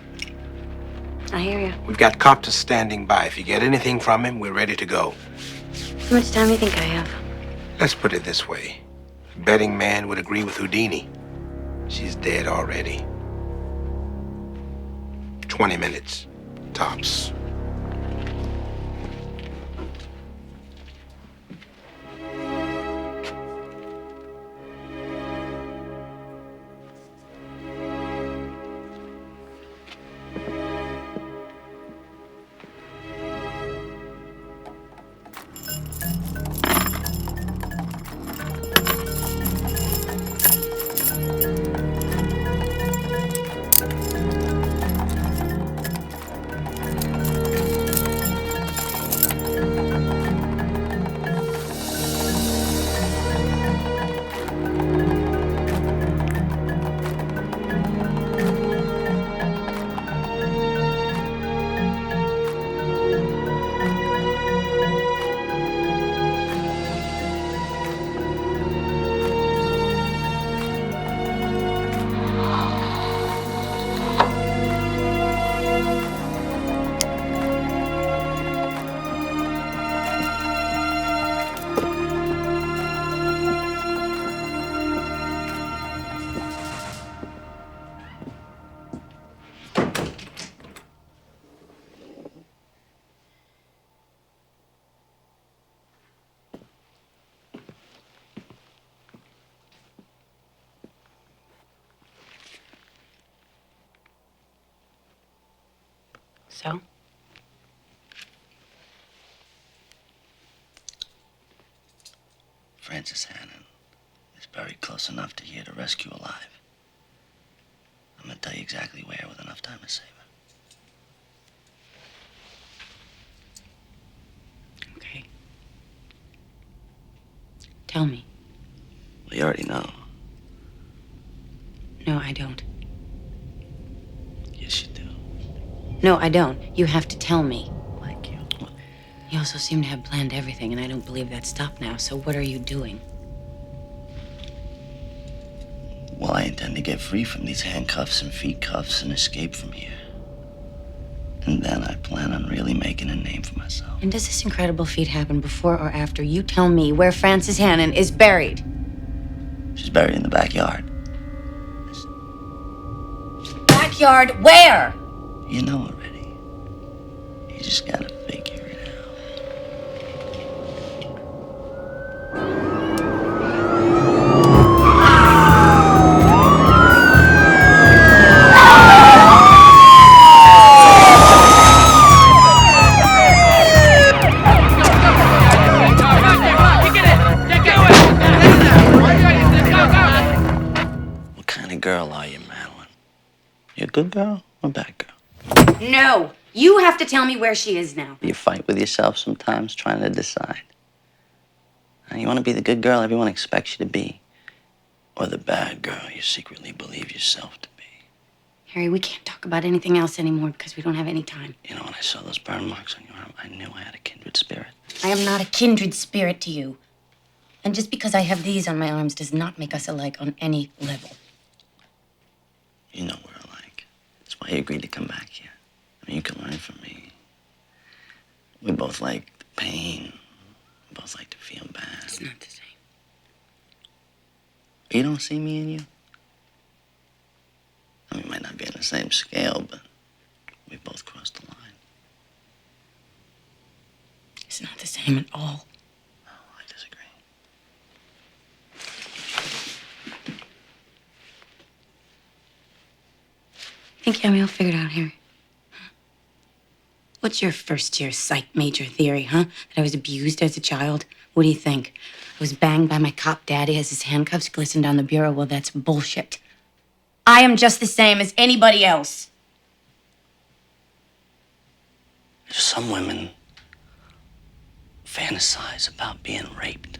I hear you. We've got cops standing by. If you get anything from him, we're ready to go. How much time do you think I have? Let's put it this way. A betting man would agree with Houdini. She's dead already. 20 minutes, tops. So? Francis Hannon is buried close enough to here to rescue alive. I'm gonna tell you exactly where with enough time to save her. Okay. Tell me. Well, you already know. No, I don't. Yes, you do. No, I don't. You have to tell me. Like you. You also seem to have planned everything, and I don't believe that's stopped now. So what are you doing? Well, I intend to get free from these handcuffs and feet cuffs and escape from here. And then I plan on really making a name for myself. And does this incredible feat happen before or after you tell me where Francis Hannon is buried? She's buried in the backyard. Backyard where? You know already. You just gotta figure it out. What kind of girl are you, Madeline? You a good girl or a bad girl? No, you have to tell me where she is now. You fight with yourself sometimes trying to decide. Now, you want to be the good girl everyone expects you to be, or the bad girl you secretly believe yourself to be. Harry, we can't talk about anything else anymore because we don't have any time. You know, when I saw those burn marks on your arm, I knew I had a kindred spirit. I am not a kindred spirit to you. And just because I have these on my arms does not make us alike on any level. You know we're alike. That's why you agreed to come back here. I mean, you can learn from me. We both like the pain. We both like to feel bad. It's not the same. You don't see me in you? I mean, we might not be on the same scale, but we both crossed the line. It's not the same at all. No, I disagree. Think you have me all figured out, Harry? Huh? What's your first-year psych major theory, huh? That I was abused as a child? What do you think? I was banged by my cop daddy as his handcuffs glistened on the bureau? Well, that's bullshit. I am just the same as anybody else. Some women fantasize about being raped.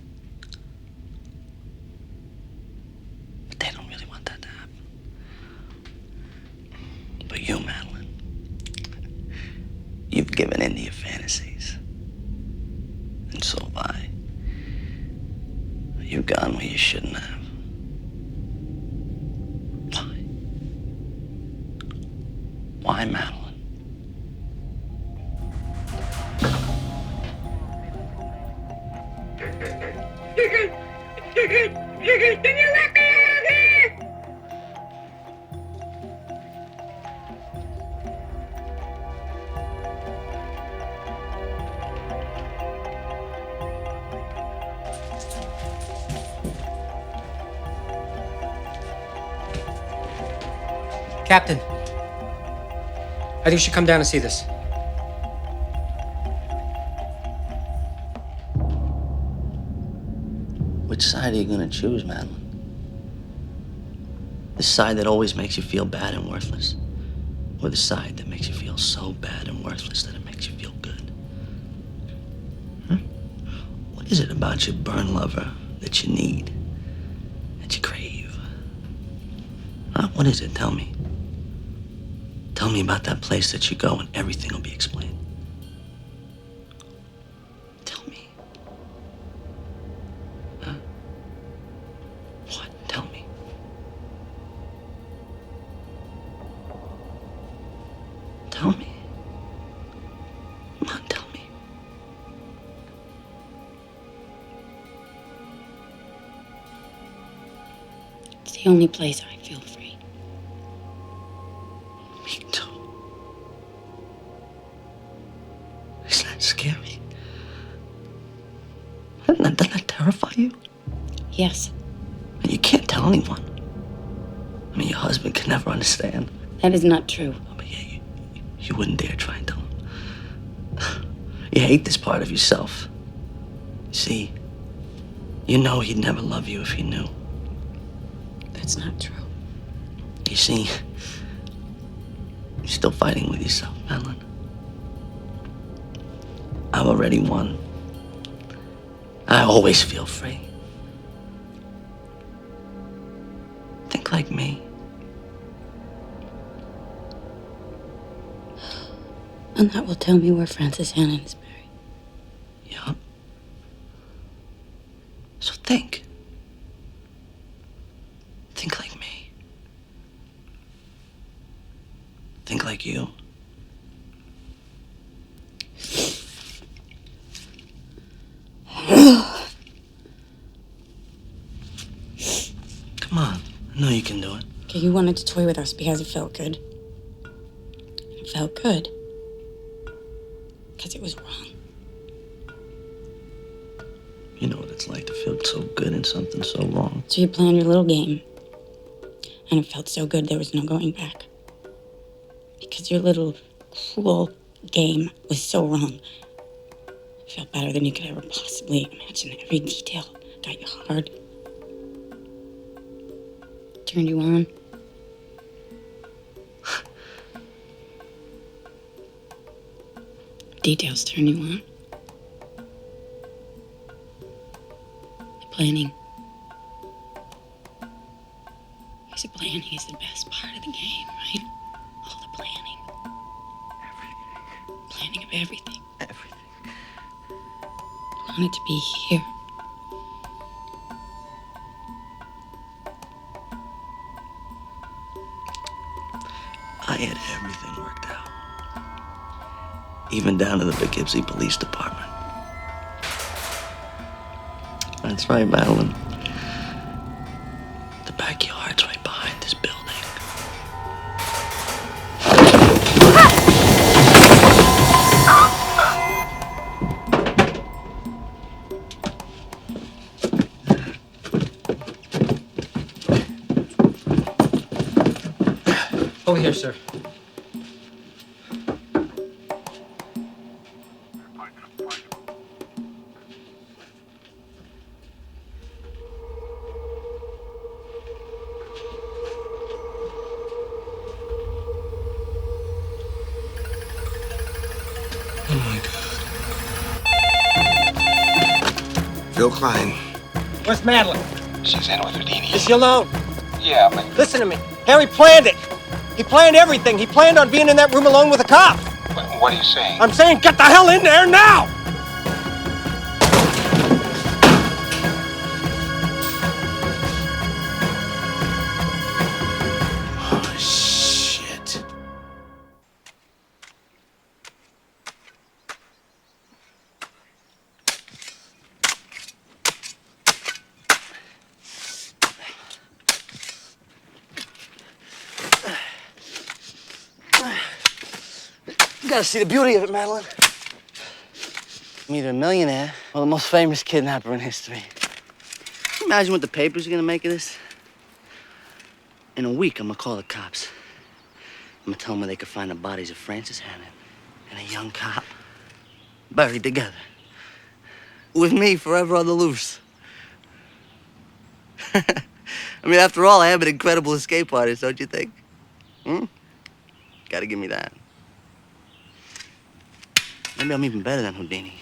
But they don't really want that to happen. But you, Madeline, you've given in to your fantasies. And so have I. You've gone where you shouldn't have. Why? Why, Madeline? Captain, I think you should come down and see this. Which side are you gonna choose, Madeline? The side that always makes you feel bad and worthless? Or the side that makes you feel so bad and worthless that it makes you feel good? Huh? What is it about your burn lover that you need, that you crave? Huh? What is it? Tell me. Tell me about that place that you go and everything will be explained. Tell me. Huh? What? Tell me. Tell me. Come on, tell me. It's the only place I feel free. Me too. Is that scary? Doesn't that terrify you? Yes. And you can't tell anyone. I mean, your husband can never understand. That is not true. Oh, but yeah, you wouldn't dare try and tell him. You hate this part of yourself. You see, you know he'd never love you if he knew. That's not true. You see, you're still fighting with yourself, Madeline. I've already won. I always feel free. Think like me. And that will tell me where Francis Hannon is buried. Yup. So think. Think like me. Think like you. Come on. I know you can do it. Okay, you wanted to toy with us because it felt good. It felt good. Because it was wrong. You know what it's like to feel so good in something so wrong. So you planned your little game. And it felt so good there was no going back. Because your little cruel game was so wrong. It felt better than you could ever possibly imagine. Every detail got you hard. Turned you on. Details turn you on. The planning. Because the planning is the best part of the game, right? All the planning. Everything. Planning of everything. Everything. You wanted to be here. I had everything worked out. Even down to the Poughkeepsie Police Department. That's right, Madeline. The backyard's right behind this building. Over here, sir. Oh my God. Phil Klein. Where's Madeline? She's in with Houdini. Is she alone? Yeah, but Listen to me. Harry planned it. He planned everything. He planned on being in that room alone with a cop. what are you saying? I'm saying get the hell in there now! Oh, shit. You gotta see the beauty of it, Madeline. I'm either a millionaire or the most famous kidnapper in history. Can you imagine what the papers are gonna make of this? In a week, I'm gonna call the cops. I'm gonna tell them where they could find the bodies of Francis Hannon and a young cop buried together. With me forever on the loose. I mean, after all, I am an incredible escape artist, don't you think? Gotta give me that. Maybe I'm even better than Houdini.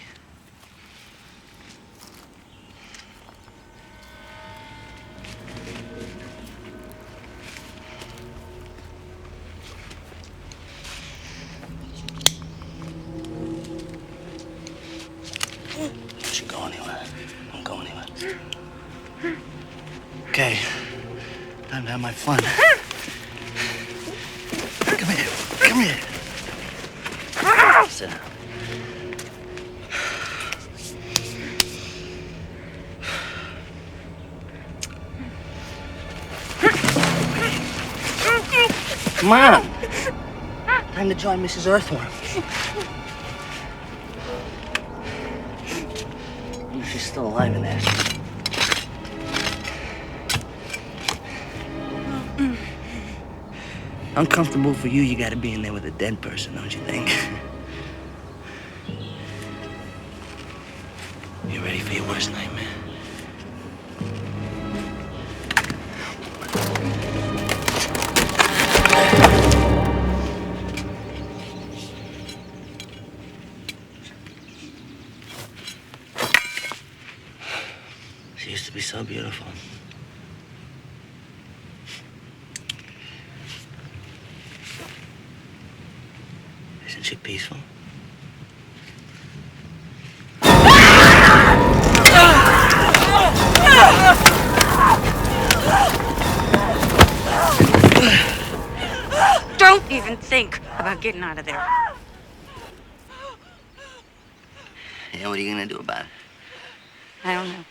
You should go anywhere. Don't go anywhere. Okay. Time to have my fun. Come here. Come here. Sit down. Come on. Time to join Mrs. Earthworm. I wonder if she's still alive in there. Uncomfortable for you, you gotta be in there with a dead person, don't you think? your worst nightmare. She used to be so beautiful. Isn't she peaceful? Don't even think about getting out of there. Yeah, what are you gonna do about it? I don't know.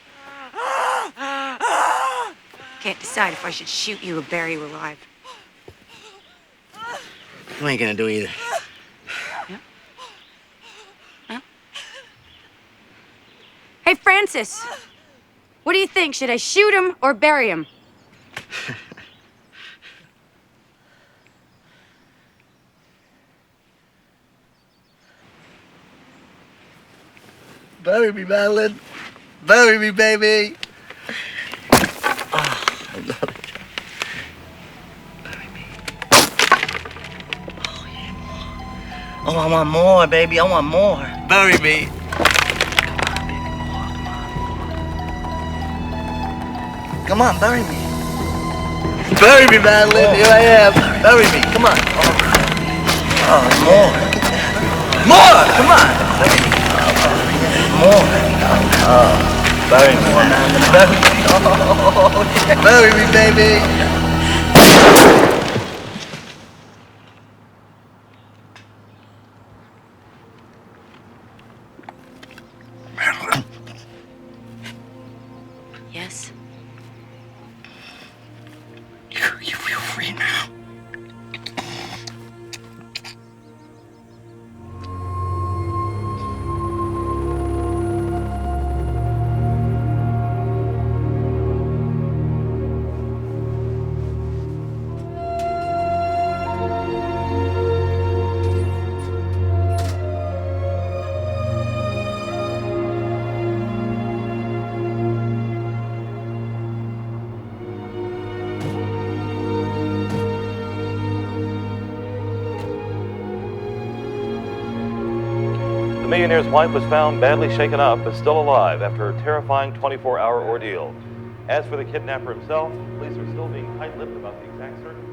Can't decide if I should shoot you or bury you alive. You ain't gonna do either. Hey, Francis. What do you think? Should I shoot him or bury him? Bury me, Madeline. Bury me, baby. Oh, I love it. Bury me. Oh, yeah. Oh, I want more, baby. I want more. Bury me. Come on, bury me. Bury me, Madeline. Here I am. Bury me. Come on. Oh, more. More. Come on. More. Oh, bury me, Madeline. Bury me. Oh, yeah. Bury me, baby. Madeline. Yes. You feel free now. The millionaire's wife was found badly shaken up but still alive after a terrifying 24-hour ordeal. As for the kidnapper himself, police are still being tight-lipped about the exact circumstances.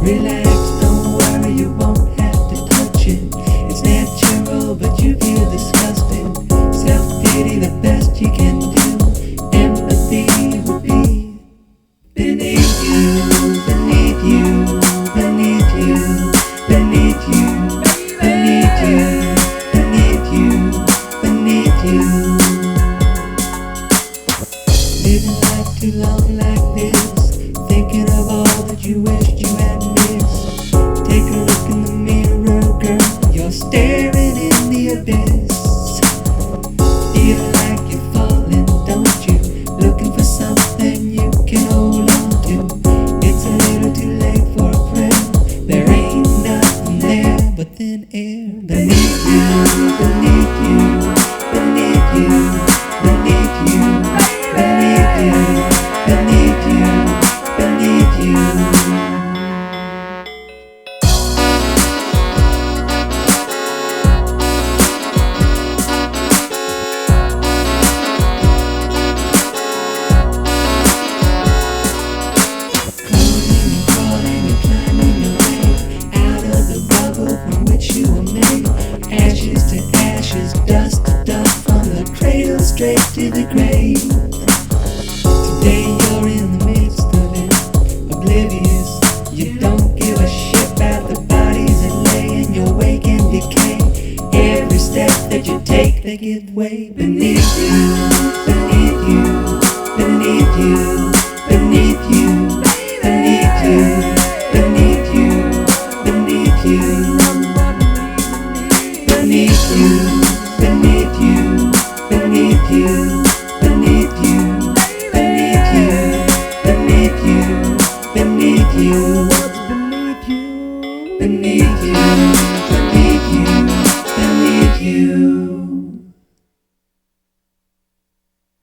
Relax, don't worry, you won't have to touch it. It's Living life too long like this, thinking of all that you wished you had missed. Take a look in the mirror, girl, you're staring in the abyss. Feel like you're falling, don't you? Looking for something you can hold on to. It's a little too late for a prayer. There ain't nothing there but thin air beneath you, beneath you, beneath you, beneath you, beneath you, beneath you, beneath you. Ashes to ashes, dust to dust, from the cradle straight to the grave. Today you're in the midst of it, oblivious. You don't give a shit about the bodies that lay in your wake and decay. Every step that you take, they give way beneath you.